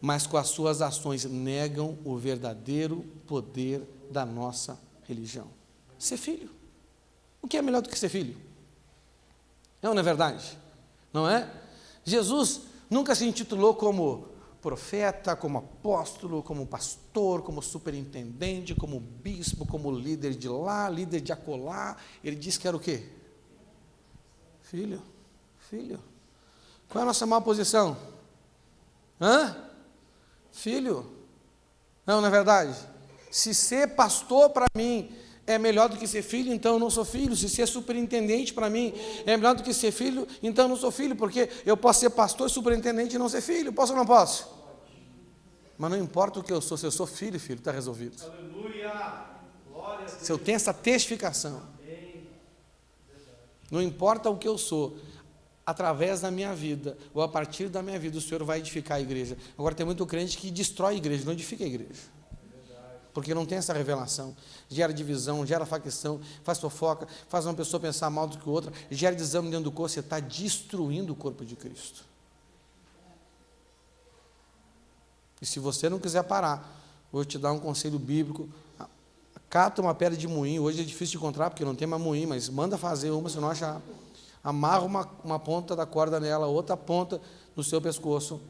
mas com as suas ações negam o verdadeiro poder da nossa religião. Ser filho. O que é melhor do que ser filho? Não é verdade? Não é? Jesus nunca se intitulou como profeta, como apóstolo, como pastor, como superintendente, como bispo, como líder de lá, líder de acolá. Ele disse que era o quê? Filho. Filho. Qual é a nossa maior posição? Filho. Não é verdade? Se ser pastor para mim é melhor do que ser filho, então eu não sou filho. Se ser superintendente para mim é melhor do que ser filho, então eu não sou filho, porque eu posso ser pastor, superintendente e não ser filho. Posso ou não posso? Mas não importa o que eu sou, se eu sou filho, está resolvido. Aleluia! Glória a Deus. Se eu tenho essa testificação, não importa o que eu sou, através da minha vida, ou a partir da minha vida, o Senhor vai edificar a igreja. Agora tem muito crente que destrói a igreja, não edifica a igreja. Porque não tem essa revelação, gera divisão, gera facção, faz fofoca, faz uma pessoa pensar mal do que outra, gera desânimo dentro do corpo, você está destruindo o corpo de Cristo. E se você não quiser parar, vou te dar um conselho bíblico, cata uma pedra de moinho, hoje é difícil de encontrar, porque não tem mais moinho, mas manda fazer uma, se não achar, amarra uma ponta da corda nela, outra ponta no seu pescoço,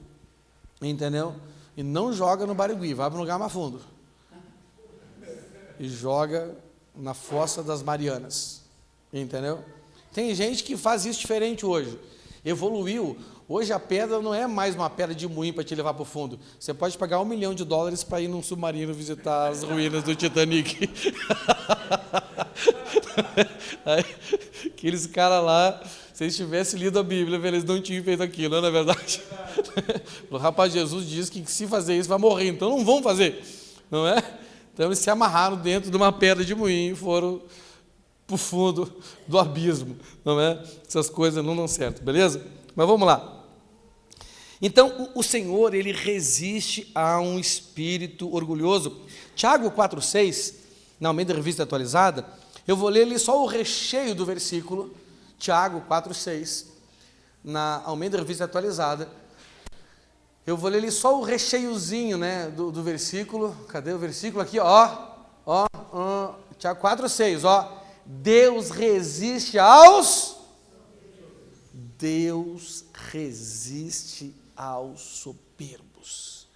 entendeu? E não joga no Barigui, vai para um lugar mais fundo. E joga na Fossa das Marianas, entendeu? Tem gente que faz isso diferente hoje, evoluiu. Hoje a pedra não é mais uma pedra de moinho para te levar para o fundo. Você pode pagar $1 milhão para ir num submarino visitar as ruínas do Titanic. Aqueles caras lá, se eles tivessem lido a Bíblia, eles não tinham feito aquilo, não é verdade? O rapaz Jesus diz que se fazer isso vai morrer, então não vão fazer, não é? Então eles se amarraram dentro de uma pedra de moinho e foram para o fundo do abismo, não é? Essas coisas não dão certo, beleza? Mas vamos lá. Então o Senhor, ele resiste a um espírito orgulhoso. Tiago 4,6, na Almeida Revista Atualizada, eu vou ler ali só o recheio do versículo, Tiago 4,6, na Almeida Revista Atualizada. Eu vou ler ali só o recheiozinho, né, do versículo. Cadê o versículo aqui? Tiago 4,6, Deus resiste aos soberbos.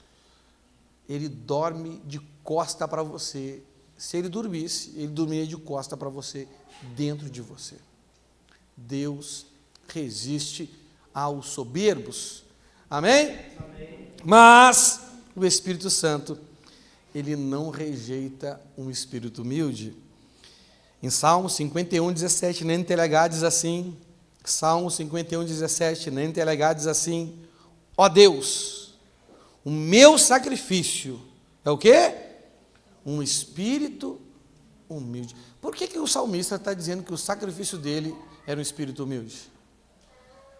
Ele dorme de costa para você. Se ele dormisse, ele dormiria de costa para você, dentro de você. Deus resiste aos soberbos. Amém? Amém. Mas o Espírito Santo, ele não rejeita um espírito humilde. Em Salmo 51:17, na NTLH diz assim, Salmo 51:17, na NTLH diz assim, ó Deus, o meu sacrifício é o quê? Um espírito humilde. Por que o salmista está dizendo que o sacrifício dele era um espírito humilde?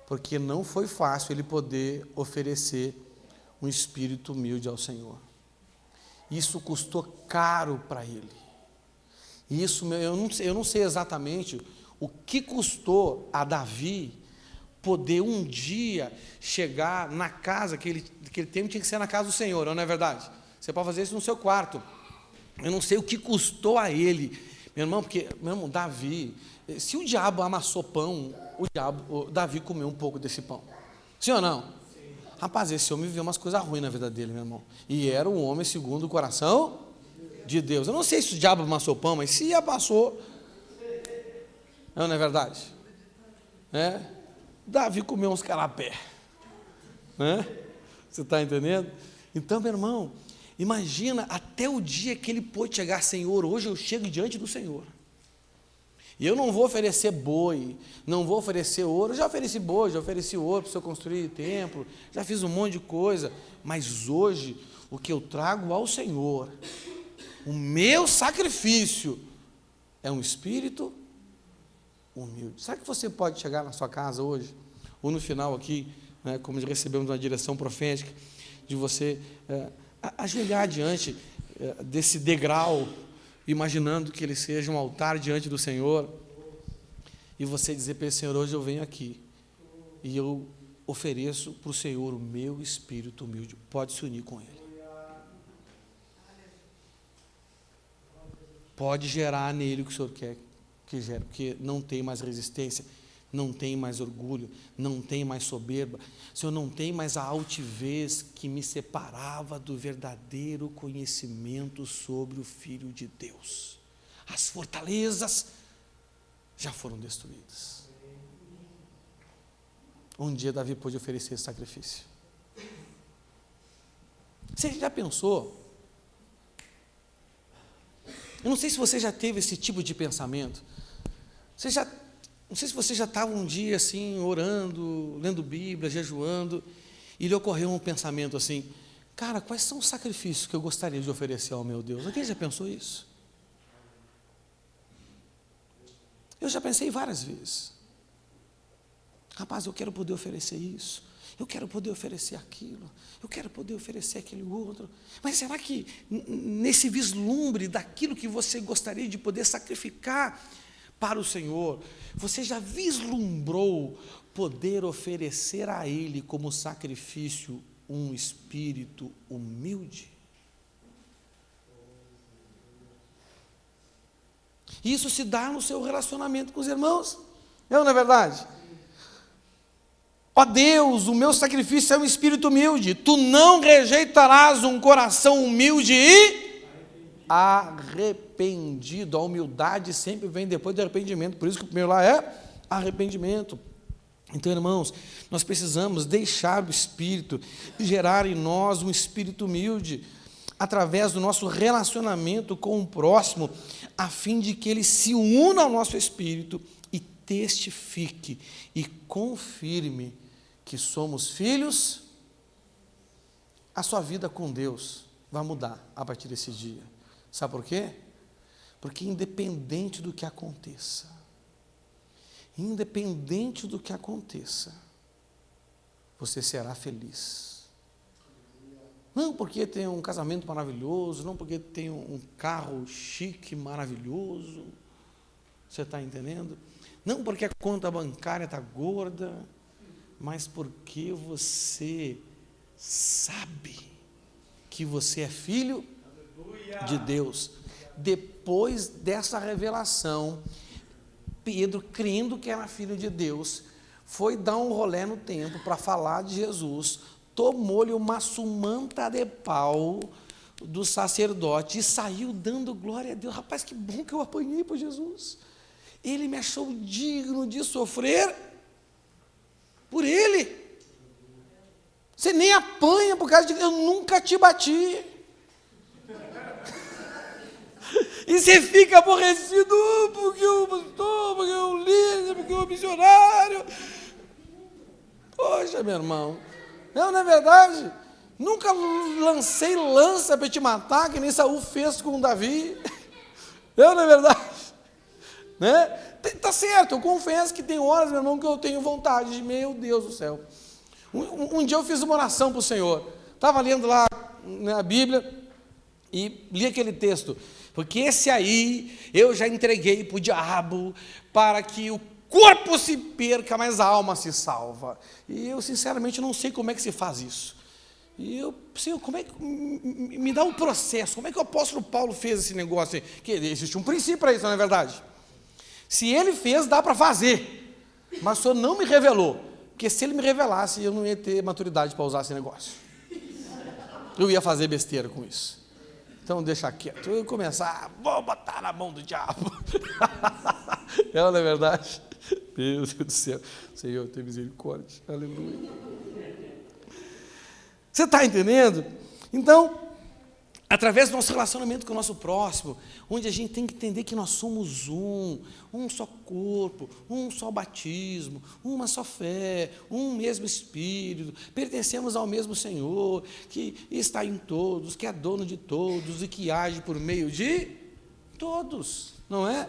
Porque não foi fácil ele poder oferecer um espírito humilde ao Senhor. Isso custou caro para ele. Isso, eu não sei exatamente o que custou a Davi poder um dia chegar na casa, aquele tempo tinha que ser na casa do Senhor, não é verdade? Você pode fazer isso no seu quarto. Eu não sei o que custou a ele, meu irmão, porque, meu irmão, Davi, se o diabo amassou pão, o Davi comeu um pouco desse pão. Sim ou não? Sim. Rapaz, esse homem viveu umas coisas ruins na vida dele, meu irmão. E era um homem segundo o coração de Deus. Eu não sei se o diabo amassou pão, mas se amassou, não é verdade? Davi comeu uns carapé. Né? Você está entendendo? Então, meu irmão, imagina até o dia que ele pôde chegar, Senhor, hoje eu chego diante do Senhor. E eu não vou oferecer boi, não vou oferecer ouro. Eu já ofereci boi, já ofereci ouro para o Senhor construir templo, já fiz um monte de coisa. Mas hoje, o que eu trago ao Senhor, o meu sacrifício, é um espírito humilde. Será que você pode chegar na sua casa hoje, ou no final aqui, né, como recebemos uma direção profética, de você ajoelhar diante desse degrau, imaginando que ele seja um altar diante do Senhor, e você dizer para ele, Senhor, hoje eu venho aqui, e eu ofereço para o Senhor o meu espírito humilde. Pode se unir com ele. Pode gerar nele o que o Senhor quer que gere, porque não tem mais resistência, não tem mais orgulho, não tem mais soberba. Senhor, não tem mais a altivez que me separava do verdadeiro conhecimento sobre o Filho de Deus. As fortalezas já foram destruídas. Um dia Davi pôde oferecer esse sacrifício. Você já pensou? Eu não sei se você já teve esse tipo de pensamento. Não sei se você já estava um dia assim, orando, lendo Bíblia, jejuando, e lhe ocorreu um pensamento assim, cara, quais são os sacrifícios que eu gostaria de oferecer ao meu Deus? Alguém já pensou isso? Eu já pensei várias vezes. Rapaz, eu quero poder oferecer isso, eu quero poder oferecer aquilo, eu quero poder oferecer aquele outro. Mas será que nesse vislumbre daquilo que você gostaria de poder sacrificar para o Senhor, você já vislumbrou poder oferecer a Ele como sacrifício um espírito humilde? Isso se dá no seu relacionamento com os irmãos, não é verdade? Ó Deus, o meu sacrifício é um espírito humilde, tu não rejeitarás um coração humilde e arrependido. A humildade sempre vem depois do arrependimento, por isso que o primeiro lá é arrependimento. Então, irmãos, nós precisamos deixar o Espírito gerar em nós um espírito humilde, através do nosso relacionamento com o próximo, a fim de que ele se una ao nosso espírito e testifique e confirme que somos filhos. A sua vida com Deus vai mudar a partir desse dia. Sabe por quê? Porque independente do que aconteça, você será feliz. Não porque tem um casamento maravilhoso, não porque tem um carro chique, maravilhoso, você está entendendo? Não porque a conta bancária está gorda, mas porque você sabe que você é filho de Deus. Depois dessa revelação, Pedro, crendo que era filho de Deus, foi dar um rolê no templo para falar de Jesus, tomou-lhe uma sumanta de pau do sacerdote e saiu dando glória a Deus. Rapaz, que bom que eu apanhei por Jesus. Ele me achou digno de sofrer por Ele. Você nem apanha por causa de eu nunca te bati. E você fica aborrecido porque o pastor, porque o líder, porque o missionário. Poxa, meu irmão, não é verdade? Nunca lancei lança para te matar, que nem Saul fez com Davi. Não é verdade? Né? Tá certo, eu confesso que tem horas, meu irmão, que eu tenho vontade de, meu Deus do céu. Um dia eu fiz uma oração para o Senhor. Estava lendo lá, né, a Bíblia e li aquele texto. Porque esse aí eu já entreguei para o diabo para que o corpo se perca, mas a alma se salva. E eu sinceramente não sei como é que se faz isso. E eu, Senhor, como é que me dá um processo? Como é que o apóstolo Paulo fez esse negócio aí? Que existe um princípio para isso, não é verdade? Se ele fez, dá para fazer. Mas o Senhor não me revelou. Porque se ele me revelasse, eu não ia ter maturidade para usar esse negócio. Eu ia fazer besteira com isso. Então deixa quieto. Eu ia começar, vou botar na mão do diabo. Não é verdade? Meu Deus do céu. Senhor, tem misericórdia. Aleluia. Você está entendendo? Então, através do nosso relacionamento com o nosso próximo, onde a gente tem que entender que nós somos um só corpo, um só batismo, uma só fé, um mesmo Espírito, pertencemos ao mesmo Senhor, que está em todos, que é dono de todos e que age por meio de todos, não é?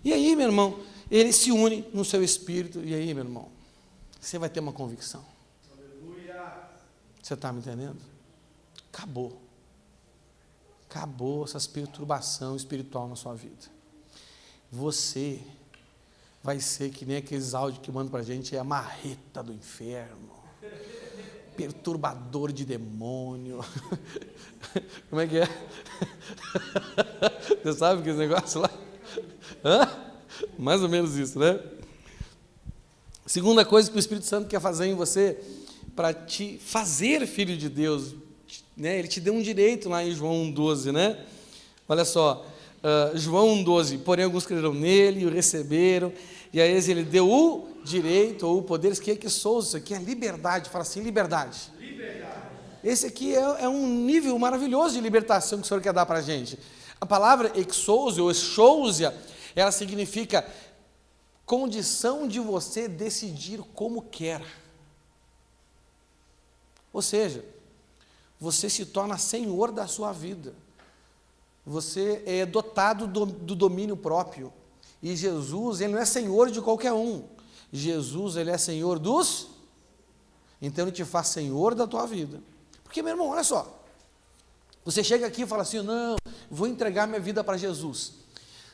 E aí, meu irmão, ele se une no seu espírito, e aí, meu irmão, você vai ter uma convicção. Você está me entendendo? Acabou essa perturbação espiritual na sua vida. Você vai ser que nem aqueles áudios que mandam para a gente, é a marreta do inferno, perturbador de demônio. Como é que é? Você sabe aquele negócio lá? Hã? Mais ou menos isso, né? Segunda coisa que o Espírito Santo quer fazer em você, para te fazer filho de Deus, né? Ele te deu um direito lá em João 1,12, né? Olha só, João 1,12, porém alguns creram nele e o receberam, e a eles ele deu o direito ou o poder, isso aqui é liberdade, fala assim, liberdade. Esse aqui é um nível maravilhoso de libertação que o Senhor quer dar para a gente. A palavra exousia ou exousia, ela significa condição de você decidir como quer. Ou seja, você se torna senhor da sua vida. Você é dotado do domínio próprio. E Jesus, ele não é senhor de qualquer um. Jesus, ele é senhor dos... Então, ele te faz senhor da tua vida. Porque, meu irmão, olha só. Você chega aqui e fala assim, não, vou entregar minha vida para Jesus.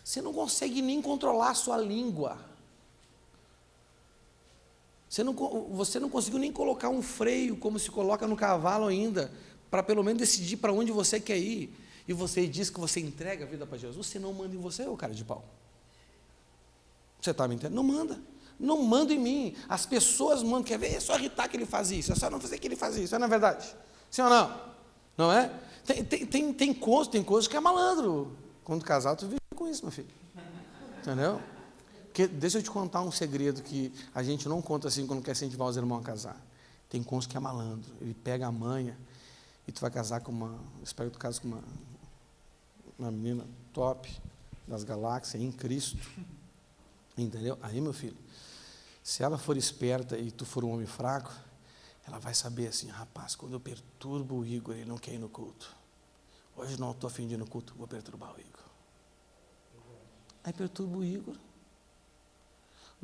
Você não consegue nem controlar a sua língua. Você não conseguiu nem colocar um freio, como se coloca no cavalo ainda, para pelo menos decidir para onde você quer ir. E você diz que você entrega a vida para Jesus, você não manda em você, ô cara de pau. Você está me entendendo? Não manda. Não manda em mim. As pessoas mandam, quer ver? É só irritar que ele faz isso, é só não fazer que ele faz isso, não é verdade? Sim ou não? Não é? Tem coisa que é malandro. Quando casar, tu vive com isso, meu filho. Entendeu? Porque, deixa eu te contar um segredo que a gente não conta assim quando quer incentivar os irmãos a casar. Tem cônjuge que é malandro, ele pega a manha e tu vai casar com espero que tu case com uma menina top, das galáxias, em Cristo. Entendeu? Aí, meu filho, se ela for esperta e tu for um homem fraco, ela vai saber assim, rapaz, quando eu perturbo o Igor, ele não quer ir no culto. Hoje não estou a fim de ir no culto, vou perturbar o Igor. Aí perturba o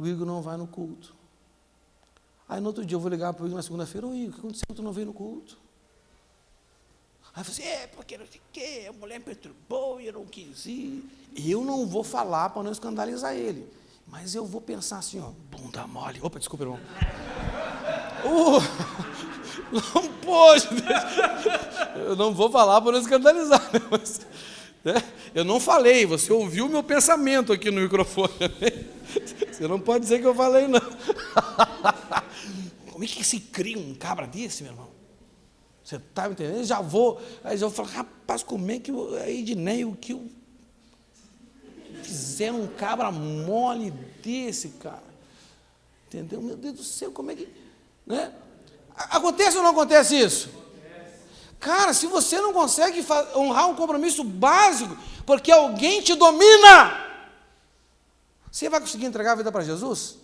Igor não vai no culto. Aí no outro dia eu vou ligar para o Igor na segunda-feira, ô Igor, o que aconteceu? Tu não veio no culto? Aí eu falei assim, porque não sei o quê, a mulher me perturbou e eu não quis ir. Eu não vou falar para não escandalizar ele, mas eu vou pensar assim, ó, bunda mole. Opa, desculpa, irmão. Não pode. Eu não vou falar para não escandalizar. Mas, né? Eu não falei, você ouviu o meu pensamento aqui no microfone. Você não pode dizer que eu falei, não. Como é que se cria um cabra desse, meu irmão? Você está me entendendo? Aí eu vou falar, rapaz, como é que a Edneia, o que eu fizeram um cabra mole desse, cara? Entendeu? Meu Deus do céu, como é que... Né? Acontece ou não acontece isso? Cara, se você não consegue honrar um compromisso básico, porque alguém te domina, você vai conseguir entregar a vida para Jesus?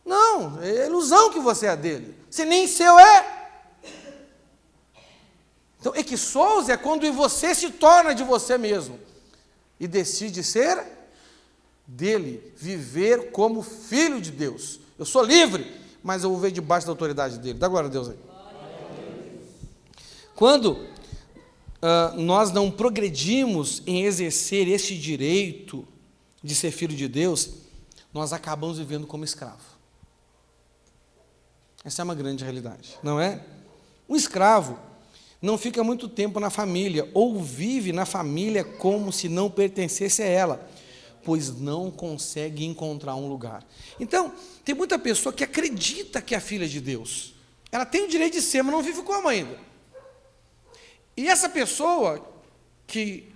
Não, é ilusão que você é dele. Se nem seu é. Então, exousia é quando você se torna de você mesmo e decide ser dele, viver como filho de Deus. Eu sou livre, mas eu vou ver debaixo da autoridade dele. Dá glória a Deus aí. Quando nós não progredimos em exercer este direito de ser filho de Deus, nós acabamos vivendo como escravo. Essa é uma grande realidade, não é? Um escravo não fica muito tempo na família, ou vive na família como se não pertencesse a ela, pois não consegue encontrar um lugar. Então, tem muita pessoa que acredita que é filha de Deus. Ela tem o direito de ser, mas não vive como ainda. E essa pessoa que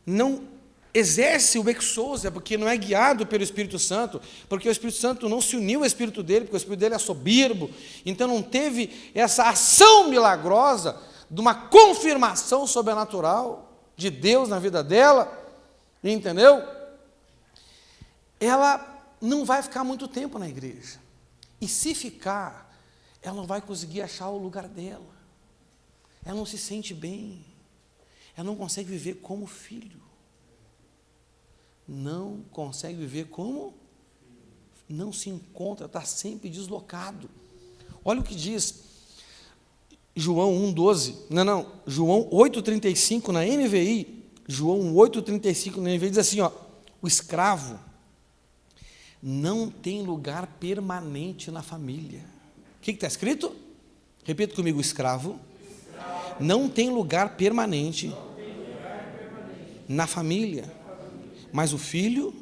não exerce o exousia, porque não é guiado pelo Espírito Santo, porque o Espírito Santo não se uniu ao Espírito dele, porque o Espírito dele é soberbo, então não teve essa ação milagrosa de uma confirmação sobrenatural de Deus na vida dela, entendeu? Ela não vai ficar muito tempo na igreja, e se ficar, ela não vai conseguir achar o lugar dela, ela não se sente bem, ela não consegue viver como filho, não consegue viver como, não se encontra, está sempre deslocado. Olha o que diz João 1,12, João 8,35 na NVI, João 8,35 na NVI diz assim, ó, o escravo não tem lugar permanente na família. O que está escrito? Repita comigo, o escravo não tem lugar permanente na família, mas o filho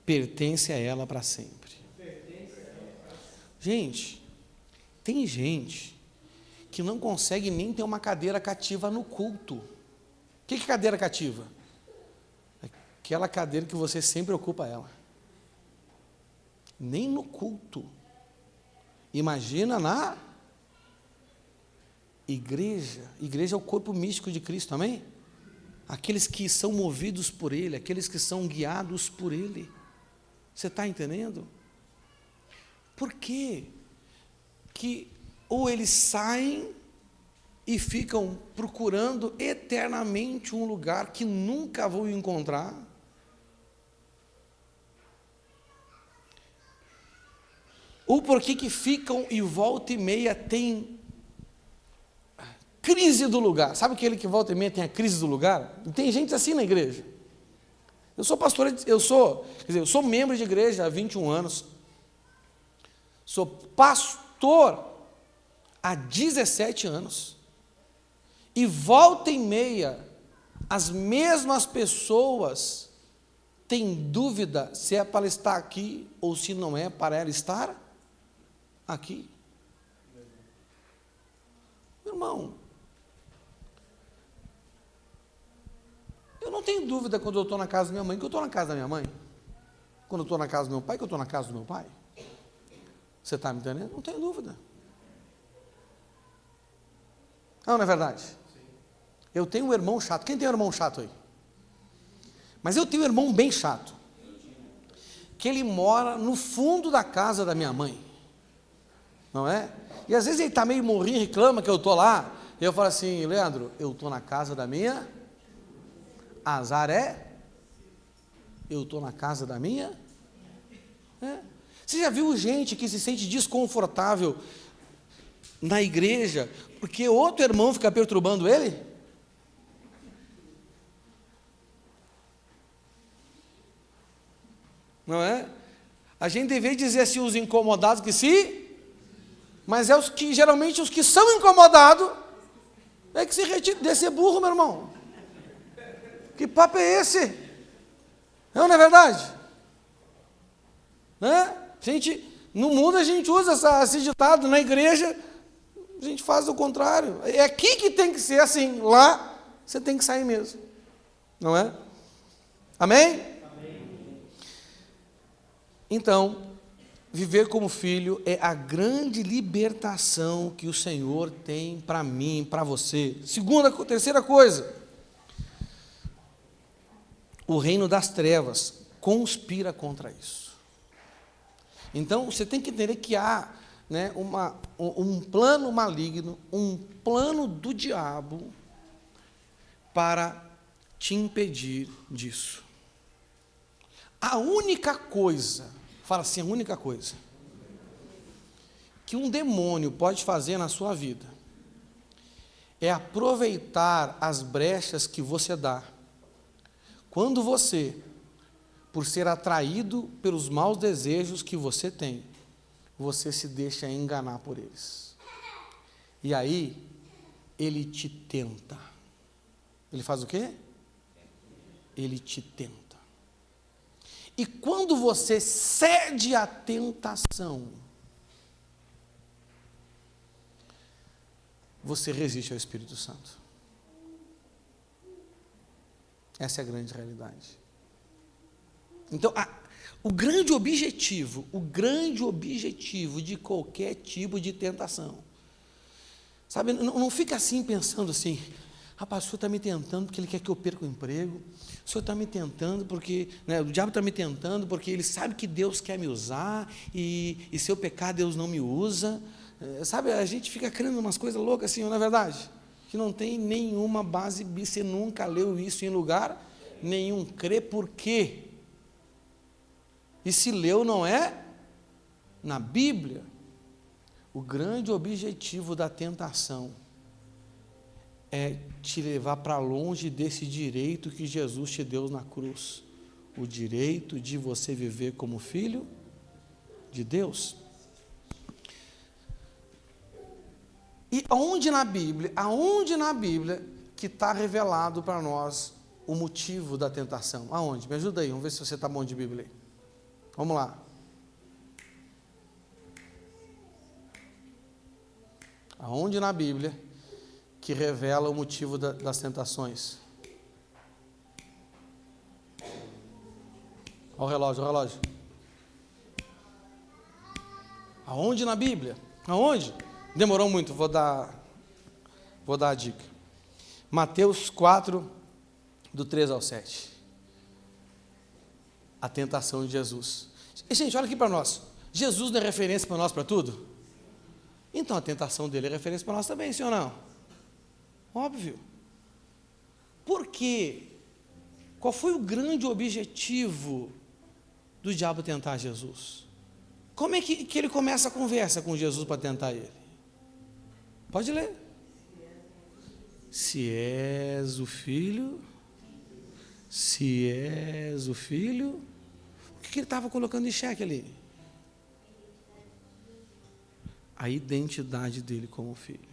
pertence a ela para sempre. Gente, tem gente que não consegue nem ter uma cadeira cativa no culto. O que é cadeira cativa? Aquela cadeira que você sempre ocupa ela. Nem no culto. Imagina na igreja. Igreja é o corpo místico de Cristo, amém? Aqueles que são movidos por Ele, aqueles que são guiados por Ele. Você está entendendo? Por quê? Que ou eles saem e ficam procurando eternamente um lugar que nunca vão encontrar, ou por que ficam e volta e meia tem crise do lugar. Sabe aquele que volta e meia tem a crise do lugar? E tem gente assim na igreja. Eu sou pastor, eu sou membro de igreja há 21 anos. Sou pastor há 17 anos. E volta e meia, as mesmas pessoas têm dúvida se é para estar aqui ou se não é para ela estar aqui. Irmão, eu não tenho dúvida quando eu estou na casa da minha mãe, que eu estou na casa da minha mãe. Quando eu estou na casa do meu pai, que eu estou na casa do meu pai. Você está me entendendo? Não tenho dúvida. Não é verdade? Eu tenho um irmão chato. Quem tem um irmão chato aí? Mas eu tenho um irmão bem chato. Que ele mora no fundo da casa da minha mãe. Não é? E às vezes ele está meio morrinho, reclama que eu estou lá. E eu falo assim, Leandro, eu estou na casa da minha... Azar é? Eu estou na casa da minha? É. Você já viu gente que se sente desconfortável na igreja porque outro irmão fica perturbando ele? Não é? A gente deveria dizer assim, os incomodados que se... Mas é os que, geralmente, os que são incomodados é que se retira desse burro, meu irmão. Que papo é esse? Não é verdade? Né? No mundo a gente usa esse ditado, na igreja a gente faz o contrário. É aqui que tem que ser assim, lá você tem que sair mesmo. Não é? Amém? Amém. Então, viver como filho é a grande libertação que o Senhor tem para mim, para você. Terceira coisa. O reino das trevas conspira contra isso. Então, você tem que entender que há, né, um plano maligno, um plano do diabo para te impedir disso. A única coisa, fala assim, a única coisa que um demônio pode fazer na sua vida é aproveitar as brechas que você dá. Quando você, por ser atraído pelos maus desejos que você tem, você se deixa enganar por eles. E aí, ele te tenta. Ele faz o quê? Ele te tenta. E quando você cede à tentação, você resiste ao Espírito Santo. Essa é a grande realidade. Então, o grande objetivo de qualquer tipo de tentação, sabe, não fica assim pensando assim, rapaz, o senhor está me tentando porque ele quer que eu perca o emprego, o senhor está me tentando porque, o diabo está me tentando porque ele sabe que Deus quer me usar, e se eu pecar, Deus não me usa, sabe, a gente fica crendo umas coisas loucas assim, não é verdade? Que não tem nenhuma base, você nunca leu isso em lugar nenhum, crê por quê? E se leu, não é na Bíblia. O grande objetivo da tentação é te levar para longe desse direito que Jesus te deu na cruz, o direito de você viver como filho de Deus. E aonde na Bíblia que está revelado para nós o motivo da tentação? Aonde? Me ajuda aí, vamos ver se você está bom de Bíblia aí. Vamos lá. Aonde na Bíblia que revela o motivo das tentações? Olha o relógio. Aonde na Bíblia? Aonde? Demorou muito, vou dar a dica. Mateus 4, do 3 ao 7. A tentação de Jesus. E, gente, olha aqui para nós. Jesus não é referência para nós para tudo? Então a tentação dele é referência para nós também, sim ou não? Óbvio. Por quê? Qual foi o grande objetivo do diabo tentar Jesus? Como é que ele começa a conversa com Jesus para tentar ele? Pode ler. Se és o filho, o que ele estava colocando em xeque ali? A identidade dele como filho.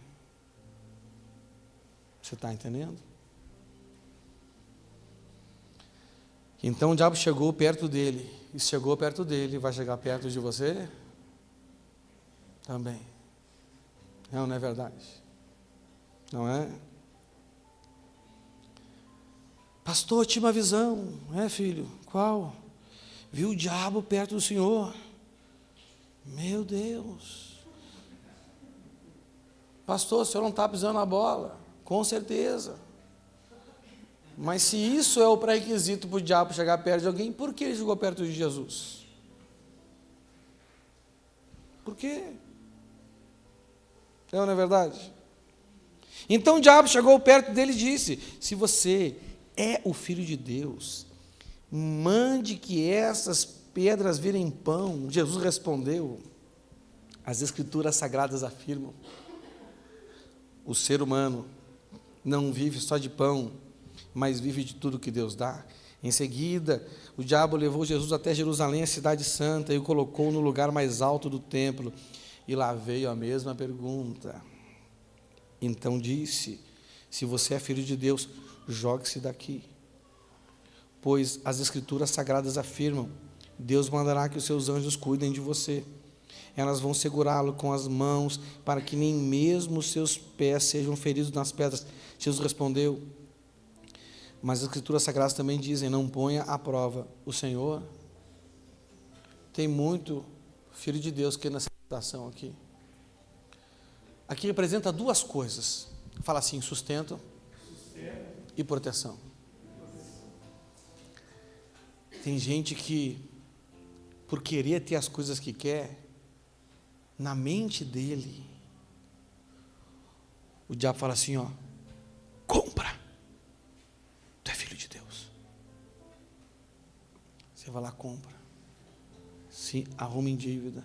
Você está entendendo? Então o diabo chegou perto dele. E se chegou perto dele, vai chegar perto de você? Também. Não é verdade? Não é? Pastor, tinha uma visão. Filho? Qual? Viu o diabo perto do Senhor. Meu Deus. Pastor, o senhor não está pisando na bola. Com certeza. Mas se isso é o pré-requisito para o diabo chegar perto de alguém, por que ele chegou perto de Jesus? Por quê? Não é verdade? Então o diabo chegou perto dele e disse: se você é o Filho de Deus, mande que essas pedras virem pão. Jesus respondeu: as Escrituras Sagradas afirmam, o ser humano não vive só de pão, mas vive de tudo que Deus dá. Em seguida, o diabo levou Jesus até Jerusalém, a cidade santa, e o colocou no lugar mais alto do templo. E lá veio a mesma pergunta. Então disse: se você é filho de Deus, jogue-se daqui. Pois as Escrituras Sagradas afirmam: Deus mandará que os seus anjos cuidem de você. Elas vão segurá-lo com as mãos, para que nem mesmo os seus pés sejam feridos nas pedras. Jesus respondeu: mas as Escrituras Sagradas também dizem: não ponha à prova o Senhor. Tem muito filho de Deus que nessa situação aqui. Aqui representa duas coisas. Fala assim: sustento e proteção. Tem gente que, por querer ter as coisas que quer, na mente dele, o diabo fala assim: compra, tu é filho de Deus. Você vai lá, compra, se arruma em dívida,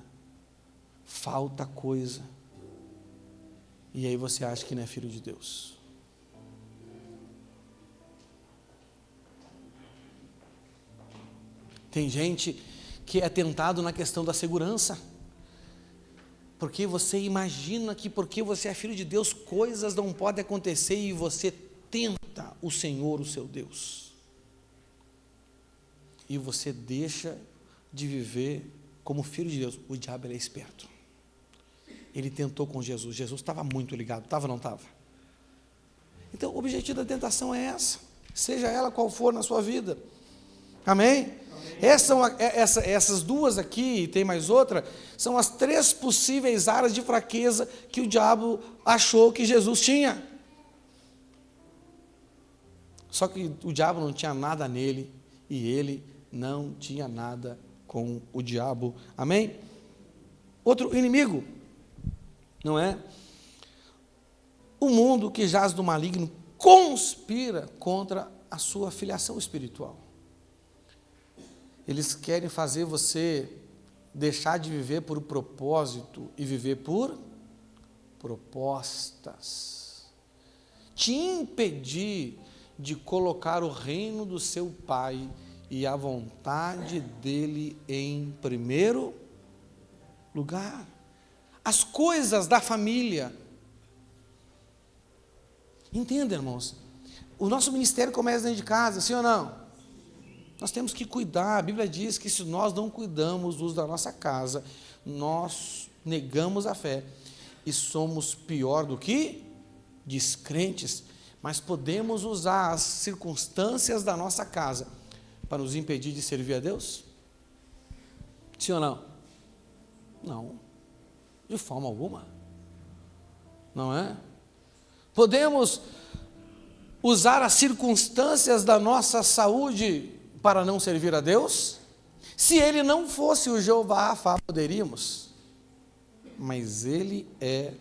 falta coisa, e aí você acha que não é filho de Deus. Tem gente que é tentado na questão da segurança, porque você imagina que porque você é filho de Deus, coisas não podem acontecer, e você tenta o Senhor, o seu Deus, e você deixa de viver como filho de Deus. O diabo, ele é esperto. Ele tentou com Jesus. Jesus estava muito ligado, estava ou não estava? Então o objetivo da tentação é essa. seja ela qual for na sua vida. Amém? Essas duas aqui, e tem mais outra, são as 3 possíveis áreas de fraqueza que o diabo achou que Jesus tinha. Só que o diabo não tinha nada nele, e ele não tinha nada com o diabo. Amém? Outro inimigo, não é? O mundo que jaz do maligno conspira contra a sua filiação espiritual. Eles querem fazer você deixar de viver por propósito e viver por propostas. Te impedir de colocar o reino do seu Pai e a vontade dele em primeiro lugar. As coisas da família. Entenda, irmãos, o nosso ministério começa dentro de casa, sim ou não? Nós temos que cuidar. A Bíblia diz que se nós não cuidamos dos da nossa casa, nós negamos a fé e somos pior do que descrentes. Mas podemos usar as circunstâncias da nossa casa para nos impedir de servir a Deus? Sim ou não? Não, de forma alguma. Não é? Podemos usar as circunstâncias da nossa saúde para não servir a Deus? Se ele não fosse o Jeová Rafa, poderíamos. Mas ele é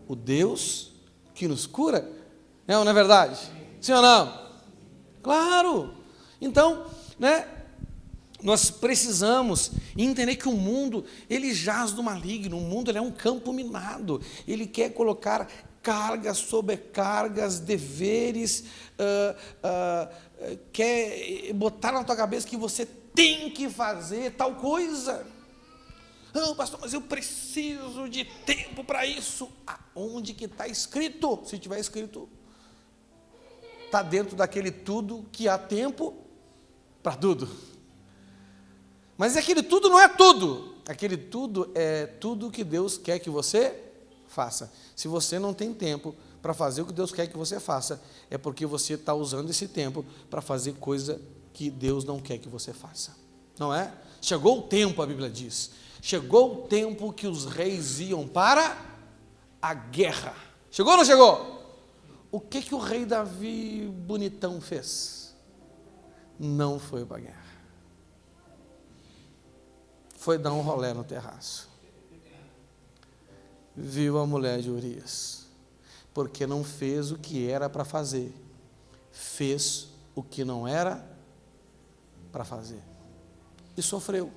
o Deus que nos cura. Não é verdade? Sim ou não? Claro. Então, nós precisamos entender que o mundo, ele jaz do maligno. O mundo, ele é um campo minado. Ele quer colocar cargas, sobrecargas, deveres, quer botar na tua cabeça que você tem que fazer tal coisa. Não, pastor, mas eu preciso de tempo para isso. Aonde que está escrito? Se tiver escrito, está dentro daquele tudo que há tempo para tudo. Mas aquele tudo não é tudo. Aquele tudo é tudo que Deus quer que você faça. Se você não tem tempo para fazer o que Deus quer que você faça, é porque você está usando esse tempo para fazer coisa que Deus não quer que você faça. Não é? Chegou o tempo, a Bíblia diz. Chegou o tempo que os reis iam para a guerra. Chegou ou não chegou? O que o rei Davi bonitão fez? Não foi para a guerra. Foi dar um rolê no terraço. Viu a mulher de Urias, porque não fez o que era para fazer, fez o que não era para fazer, e sofreu.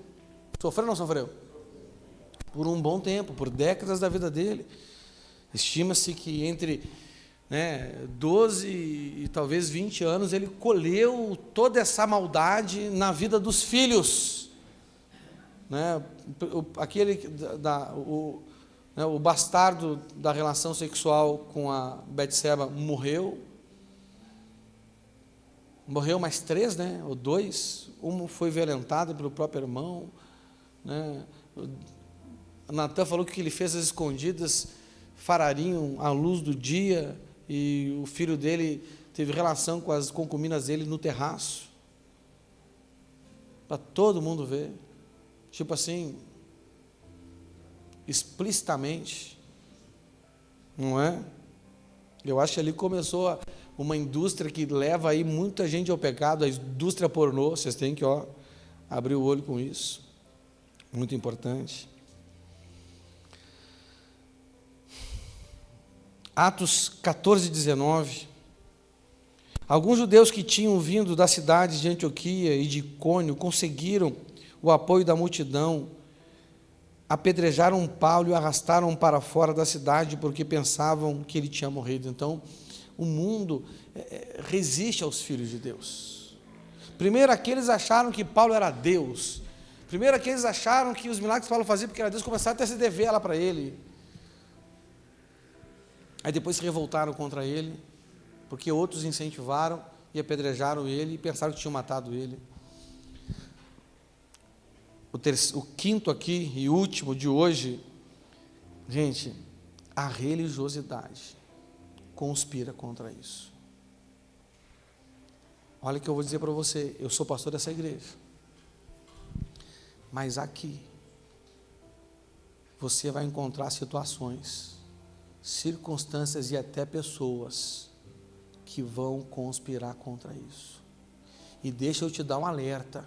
Sofreu ou não sofreu? Por um bom tempo, por décadas da vida dele. Estima-se que entre 12 e talvez 20 anos, ele colheu toda essa maldade na vida dos filhos. O bastardo da relação sexual com a Betseba morreu mais 3, ou 2, um foi violentado pelo próprio irmão, Natan falou que ele fez as escondidas, farariam à luz do dia, e o filho dele teve relação com as concubinas dele no terraço, para todo mundo ver, tipo assim, explicitamente, não é? Eu acho que ali começou uma indústria que leva aí muita gente ao pecado, a indústria pornô. Vocês têm que abrir o olho com isso, muito importante. Atos 14, 19. Alguns judeus que tinham vindo das cidades de Antioquia e de Icônio conseguiram o apoio da multidão, apedrejaram Paulo e o arrastaram para fora da cidade porque pensavam que ele tinha morrido. Então, o mundo resiste aos filhos de Deus. Primeiro, aqueles acharam que Paulo era Deus. Primeiro, aqueles acharam que os milagres que Paulo fazia porque era Deus, começaram até a se dever ela para ele. Aí depois se revoltaram contra ele, porque outros incentivaram e apedrejaram ele e pensaram que tinham matado ele. O quinto aqui e último de hoje, gente, a religiosidade conspira contra isso. Olha o que eu vou dizer para você, eu sou pastor dessa igreja, mas aqui, você vai encontrar situações, circunstâncias e até pessoas que vão conspirar contra isso. E deixa eu te dar um alerta,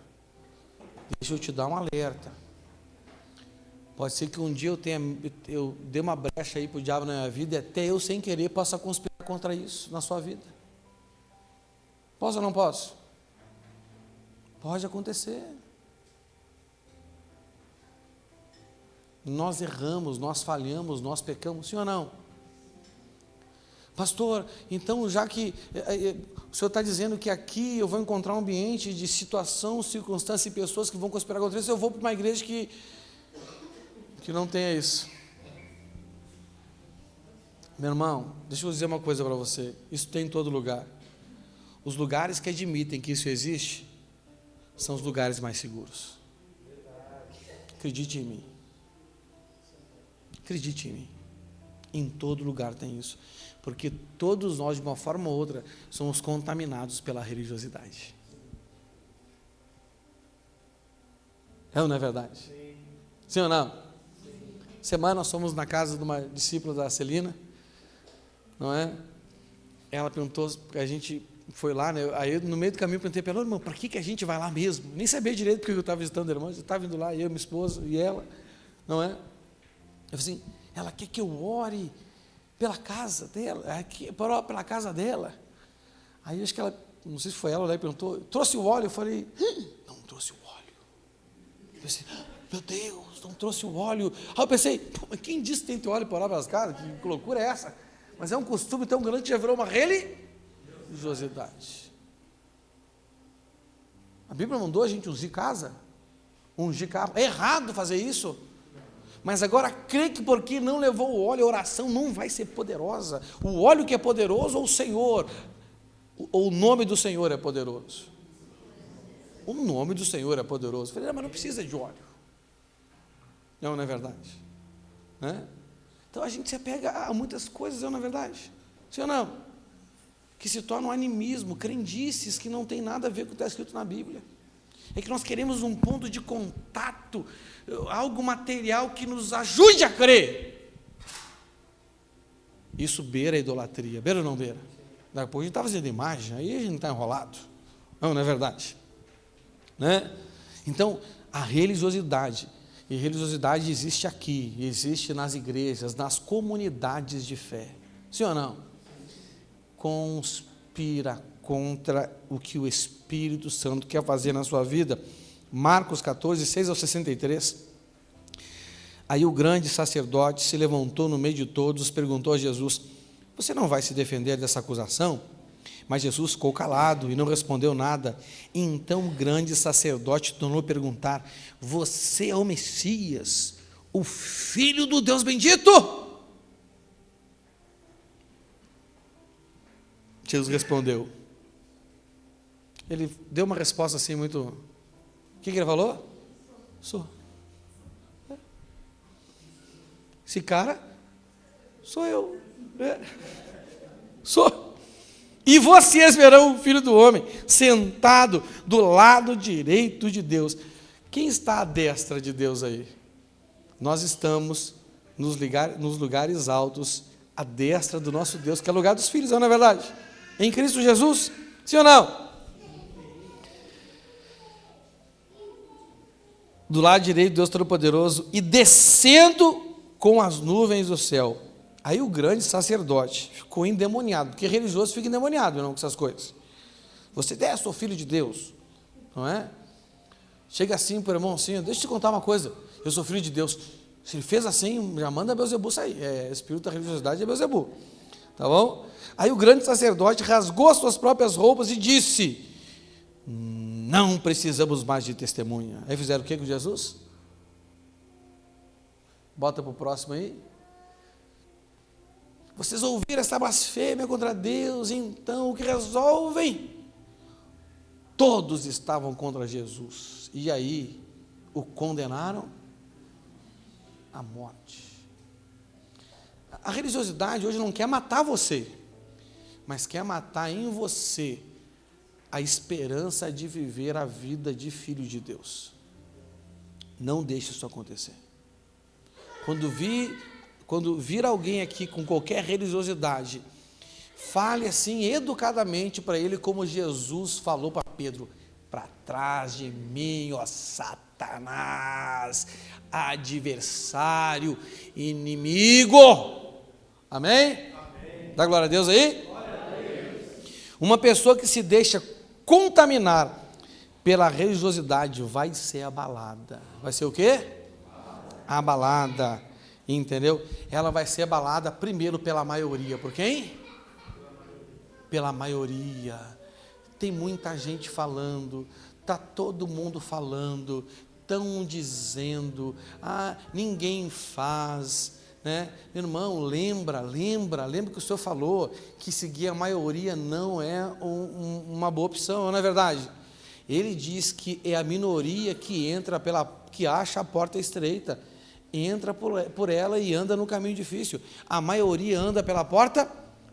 pode ser que um dia eu dê uma brecha aí para o diabo na minha vida, e até eu sem querer possa conspirar contra isso na sua vida. Posso ou não posso? Pode acontecer. Nós erramos, nós falhamos, nós pecamos, sim ou não? Pastor, então já que o senhor está dizendo que aqui eu vou encontrar um ambiente de situação, circunstância e pessoas que vão conspirar contra isso, eu vou para uma igreja que não tenha isso. Meu irmão, deixa eu dizer uma coisa para você, isso tem em todo lugar. Os lugares que admitem que isso existe, são os lugares mais seguros. Acredite em mim. Acredite em mim. Em todo lugar tem isso. Porque todos nós, de uma forma ou outra, somos contaminados pela religiosidade. É ou não é verdade? Sim ou não? Semana nós fomos na casa de uma discípula da Celina, não é? Ela perguntou, porque a gente foi lá, né? Aí no meio do caminho eu perguntei para ela, irmão, para que a gente vai lá mesmo? Nem sabia direito porque eu estava visitando a irmã, eu estava indo lá, eu, minha esposa e ela, não é? Eu falei assim, ela quer que eu ore pela casa dela, pela casa dela. Aí acho que ela, não sei se foi ela, perguntou, trouxe o óleo? Eu falei, não trouxe o óleo. Eu pensei, meu Deus, não trouxe o óleo. Aí eu pensei, mas quem disse que tem que ter óleo para orar pelas casas? Que loucura é essa? Mas é um costume tão grande que já virou uma religiosidade. A Bíblia mandou a gente ungir casa, ungir carro. É errado fazer isso. Mas agora, crê que porque não levou o óleo, a oração não vai ser poderosa. O óleo que é poderoso, ou o Senhor, ou o nome do Senhor é poderoso. O nome do Senhor é poderoso. Eu falei, mas não precisa de óleo. Não é verdade? Né? Então a gente se apega a muitas coisas, não é verdade? Sim ou não? Que se tornam animismo, crendices que não tem nada a ver com o que está escrito na Bíblia. É que nós queremos um ponto de contato, algo material que nos ajude a crer. Isso beira a idolatria, beira ou não beira? Depois a gente está fazendo imagem, aí a gente está enrolado. Não é verdade? Né? Então, a religiosidade, e religiosidade existe aqui, existe nas igrejas, nas comunidades de fé. Sim ou não? Conspira contra o que o Espírito Santo quer fazer na sua vida. Marcos 14, 6 ao 63. Aí o grande sacerdote se levantou no meio de todos, perguntou a Jesus, você não vai se defender dessa acusação? Mas Jesus ficou calado e não respondeu nada. Então o grande sacerdote tornou a perguntar, você é o Messias, o Filho do Deus bendito? Jesus respondeu. Ele deu uma resposta assim muito... O que ele falou? Sou. Esse cara, sou eu. Sou. E vocês verão o Filho do Homem sentado do lado direito de Deus. Quem está à destra de Deus aí? Nós estamos nos lugares altos, à destra do nosso Deus, que é o lugar dos filhos, não é verdade? Em Cristo Jesus, sim ou não? Do lado direito de Deus Todo-Poderoso e descendo com as nuvens do céu. Aí o grande sacerdote ficou endemoniado, porque religioso fica endemoniado, não, com essas coisas. Você sou filho de Deus, não é? Chega assim para o irmão assim, deixa eu te contar uma coisa, eu sou filho de Deus. Se ele fez assim, já manda Beelzebu sair. Espírito da religiosidade é Beelzebu, tá bom? Aí o grande sacerdote rasgou as suas próprias roupas e disse, não precisamos mais de testemunha. Aí fizeram o que com Jesus? Bota para o próximo aí. Vocês ouviram essa blasfêmia contra Deus, então o que resolvem? Todos estavam contra Jesus. E aí o condenaram à morte. A religiosidade hoje não quer matar você, mas quer matar em você a esperança de viver a vida de filho de Deus. Não deixe isso acontecer. Quando vir alguém aqui com qualquer religiosidade, fale assim educadamente para ele, como Jesus falou para Pedro: para trás de mim, ó Satanás, adversário, inimigo. Amém? Amém. Dá glória a Deus aí? Glória a Deus. Uma pessoa que se deixa contaminar pela religiosidade vai ser abalada. Vai ser o quê? Abalada. Entendeu? Ela vai ser abalada primeiro pela maioria. Por quem? Pela maioria. Tem muita gente falando, está todo mundo falando, estão dizendo, ninguém faz, né? Meu irmão, lembra que o senhor falou que seguir a maioria não é uma boa opção, não é verdade? Ele diz que é a minoria que que acha a porta estreita, entra por ela e anda no caminho difícil. A maioria anda pela porta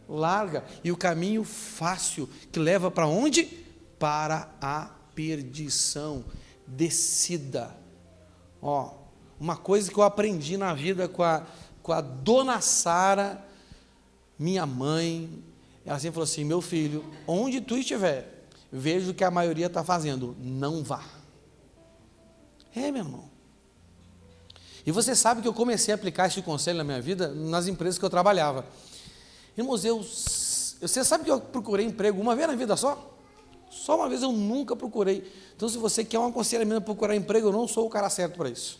larga e o caminho fácil, que leva para onde? Para a perdição. Decida. Uma coisa que eu aprendi na vida com a dona Sara, minha mãe, ela sempre falou assim: meu filho, onde tu estiver, veja o que a maioria está fazendo, não vá. Meu irmão. E você sabe que eu comecei a aplicar esse conselho na minha vida nas empresas que eu trabalhava. Irmãos, você sabe que eu procurei emprego uma vez na vida só? Só uma vez, eu nunca procurei. Então, se você quer um aconselhamento para procurar emprego, eu não sou o cara certo para isso.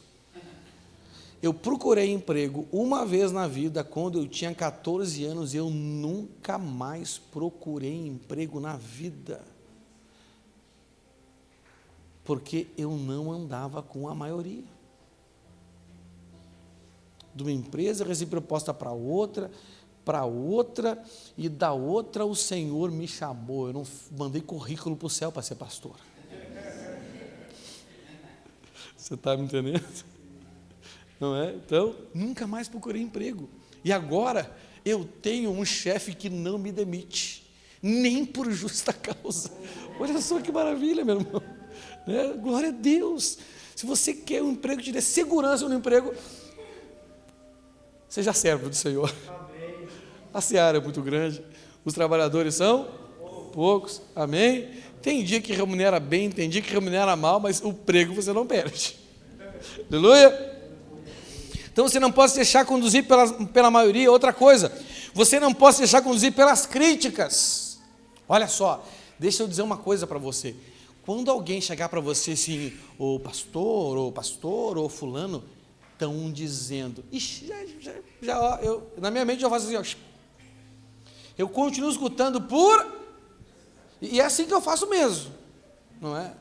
Eu procurei emprego uma vez na vida, quando eu tinha 14 anos, e eu nunca mais procurei emprego na vida. Porque eu não andava com a maioria. De uma empresa, eu recebi proposta para outra, e da outra o Senhor me chamou. Eu não mandei currículo para o céu para ser pastor. Você está me entendendo? Não é? Então, nunca mais procurei emprego. E agora, eu tenho um chefe que não me demite, nem por justa causa. Olha só que maravilha, meu irmão. Né? Glória a Deus. Se você quer um emprego, te dê segurança no emprego, seja servo do Senhor. A seara é muito grande, os trabalhadores são poucos, amém? Tem dia que remunera bem, tem dia que remunera mal, mas o prego você não perde. Aleluia? Então você não pode se deixar conduzir pela maioria. Outra coisa, você não pode se deixar conduzir pelas críticas. Olha só, deixa eu dizer uma coisa para você. Quando alguém chegar para você assim, ô pastor, ou fulano, estão dizendo, ixi, na minha mente eu faço assim, eu continuo escutando e é assim que eu faço mesmo, não é?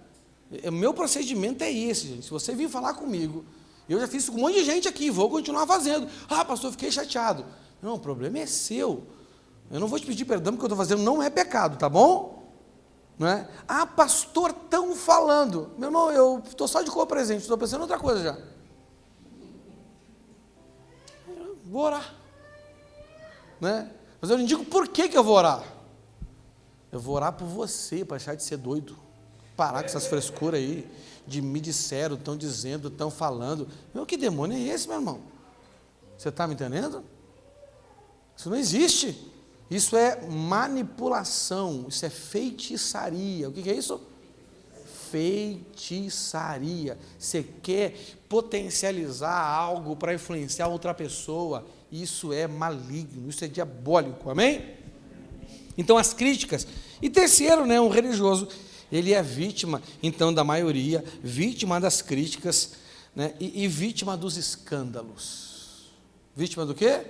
O meu procedimento é esse, gente. Se você vir falar comigo, eu já fiz isso com um monte de gente aqui, vou continuar fazendo. Pastor, fiquei chateado. Não, o problema é seu. Eu não vou te pedir perdão, porque o que eu estou fazendo não é pecado, tá bom? Não é? Pastor, estão falando. Meu irmão, eu estou só de cor presente, estou pensando em outra coisa já. Vou orar. Né? Mas eu não digo por que eu vou orar. Eu vou orar por você, para deixar de ser doido. Parar com essas frescuras aí. De me disseram, estão dizendo, estão falando. Que demônio é esse, meu irmão? Você está me entendendo? Isso não existe. Isso é manipulação. Isso é feitiçaria. O que é isso? Feitiçaria. Você quer potencializar algo para influenciar outra pessoa. Isso é maligno, isso é diabólico, amém? Então as críticas. E terceiro, um religioso, ele é vítima, então, da maioria, vítima das críticas, e vítima dos escândalos. Vítima do quê?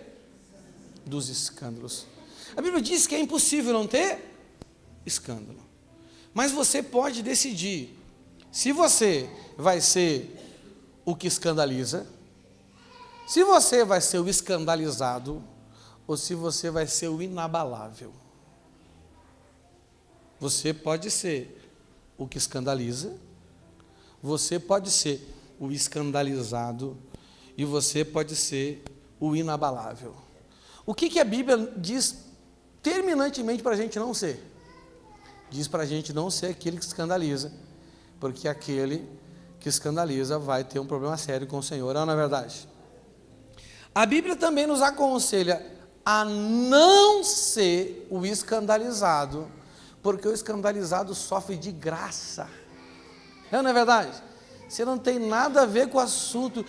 Dos escândalos. A Bíblia diz que é impossível não ter escândalo. Mas você pode decidir se você vai ser o que escandaliza, se você vai ser o escandalizado, ou se você vai ser o inabalável. Você pode ser o que escandaliza, você pode ser o escandalizado, e você pode ser o inabalável. O que a Bíblia diz terminantemente para a gente não ser? diz para a gente não ser aquele que escandaliza, porque aquele que escandaliza vai ter um problema sério com o Senhor, não é verdade? A Bíblia também nos aconselha a não ser o escandalizado, porque o escandalizado sofre de graça, não é verdade? Você não tem nada a ver com o assunto.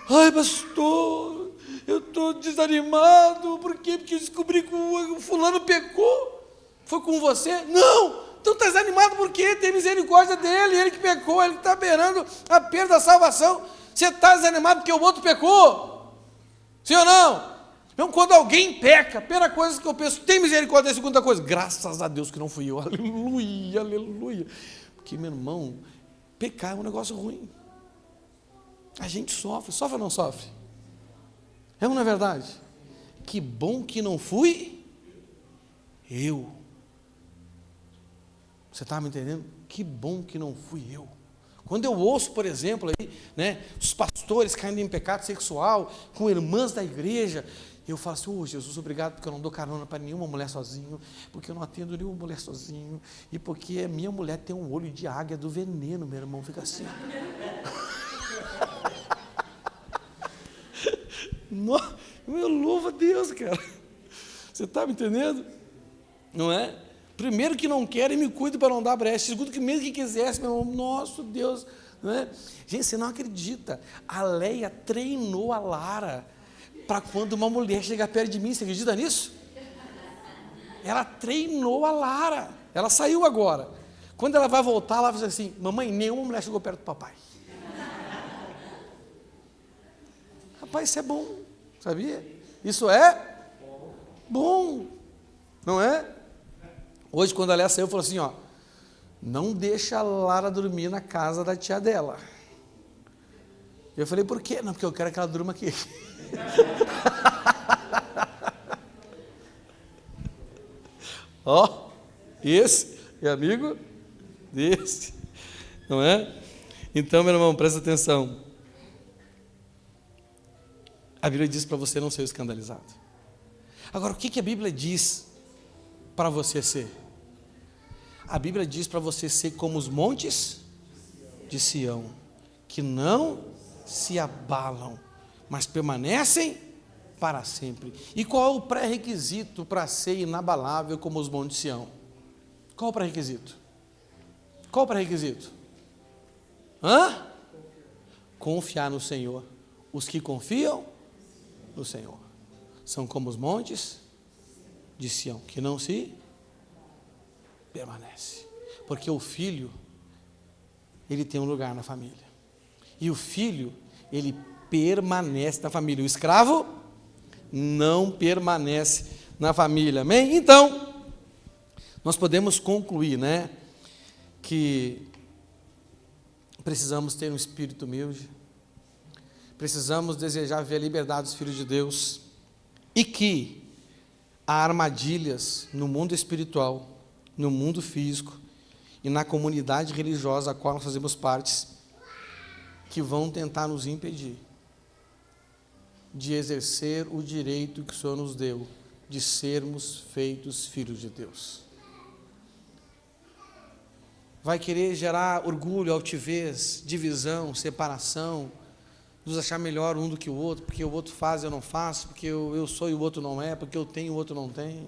Ai, pastor, eu estou desanimado, por quê? Porque eu descobri que o fulano pecou. Foi com você? Não! Então está desanimado por quê? Tem misericórdia dele, ele que pecou, ele que está beirando a perda da salvação. Você está desanimado porque o outro pecou? Sim ou não? Então, quando alguém peca, a primeira coisa que eu penso, tem misericórdia, a segunda coisa, graças a Deus que não fui eu, aleluia, aleluia. Porque, meu irmão, pecar é um negócio ruim. A gente sofre ou não sofre? É ou não é verdade? Que bom que não fui eu. Você está me entendendo? Que bom que não fui eu. Quando eu ouço, por exemplo, aí, né, os pastores caindo em pecado sexual, com irmãs da igreja, eu falo assim, Jesus, obrigado porque eu não dou carona para nenhuma mulher sozinho, porque eu não atendo nenhuma mulher sozinho, e porque a minha mulher tem um olho de águia do veneno, meu irmão, fica assim. Eu louvo a Deus, cara. Você está me entendendo? Não é? Primeiro que não quer e me cuida para não dar brecha. Segundo que mesmo que quisesse, meu irmão, nosso Deus. Não é? Gente, você não acredita. A Leia treinou a Lara para quando uma mulher chegar perto de mim. Você acredita nisso? Ela treinou a Lara. Ela saiu agora. Quando ela vai voltar, ela vai dizer assim, mamãe, nenhuma mulher chegou perto do papai. Rapaz, isso é bom, sabia? Isso é bom, não é? Hoje, quando a Léa saiu, falou assim, ó, não deixa a Lara dormir na casa da tia dela. Eu falei, por quê? Não, porque eu quero que ela durma aqui. Ó, esse é amigo desse, não é? Então, meu irmão, presta atenção. A Bíblia diz para você não ser escandalizado. Agora, o que a Bíblia diz para você ser? A Bíblia diz para você ser como os montes de Sião, que não se abalam, mas permanecem para sempre. E qual é o pré-requisito para ser inabalável como os montes de Sião? Qual o pré-requisito? Qual o pré-requisito? Confiar no Senhor. Os que confiam no Senhor são como os montes de Sião, que não se permanece, porque o filho, ele tem um lugar na família, e o filho, ele permanece na família, o escravo não permanece na família, amém? Então, nós podemos concluir, né, que precisamos ter um espírito humilde, precisamos desejar ver a liberdade dos filhos de Deus, e que há armadilhas no mundo espiritual, no mundo físico e na comunidade religiosa a qual nós fazemos parte, que vão tentar nos impedir de exercer o direito que o Senhor nos deu de sermos feitos filhos de Deus. Vai querer gerar orgulho, altivez, divisão, separação, nos achar melhor um do que o outro, porque o outro faz e eu não faço, porque eu sou e o outro não é, porque eu tenho e o outro não tem.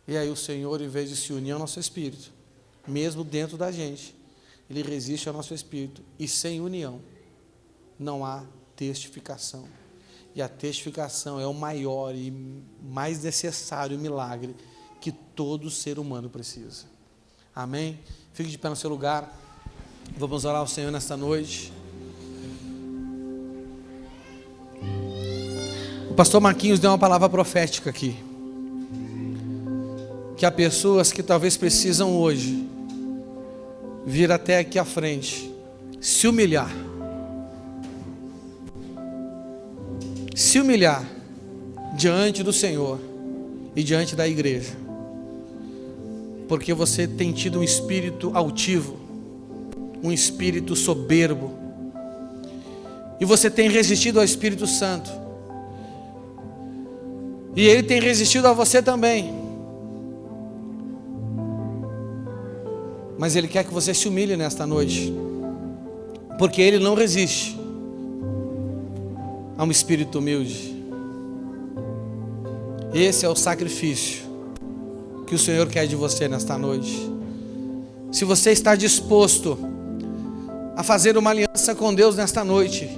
E aí o Senhor, em vez de se unir ao nosso espírito, mesmo dentro da gente, Ele resiste ao nosso espírito, e sem união não há testificação. E a testificação é o maior e mais necessário milagre que todo ser humano precisa. Amém? Fique de pé no seu lugar. Vamos orar ao Senhor nesta noite. O pastor Marquinhos deu uma palavra profética aqui, que há pessoas que talvez precisam hoje vir até aqui à frente, se humilhar diante do Senhor e diante da igreja, porque você tem tido um espírito altivo, um espírito soberbo, e você tem resistido ao Espírito Santo, e ele tem resistido a você também. Mas Ele quer que você se humilhe nesta noite, porque Ele não resiste a um espírito humilde. Esse é o sacrifício que o Senhor quer de você nesta noite. Se você está disposto a fazer uma aliança com Deus nesta noite,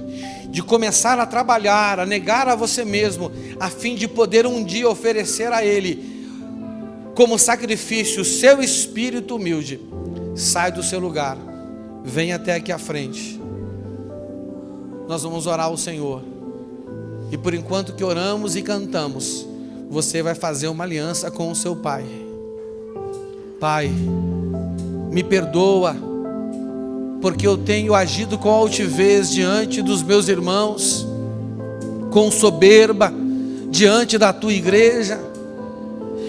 de começar a trabalhar, a negar a você mesmo, a fim de poder um dia oferecer a Ele como sacrifício o seu espírito humilde, sai do seu lugar, vem até aqui à frente. Nós vamos orar ao Senhor, e por enquanto que oramos e cantamos, você vai fazer uma aliança com o seu Pai. Pai, me perdoa, porque eu tenho agido com altivez diante dos meus irmãos, com soberba diante da tua igreja.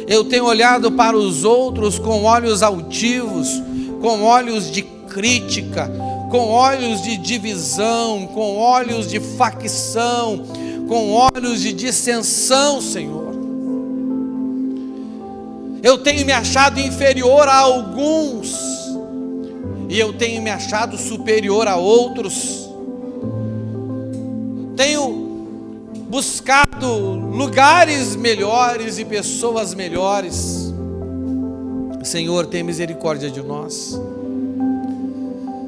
Eu tenho olhado para os outros com olhos altivos, com olhos de crítica, com olhos de divisão, com olhos de facção, com olhos de dissensão, Senhor. Eu tenho me achado inferior a alguns, e eu tenho me achado superior a outros. Tenho buscado lugares melhores e pessoas melhores. Senhor, tenha misericórdia de nós.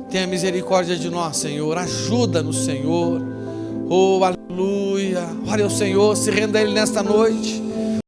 Tenha misericórdia de nós, Senhor. Ajuda-nos, Senhor. Oh, aleluia. Olha o Senhor, se renda a Ele nesta noite.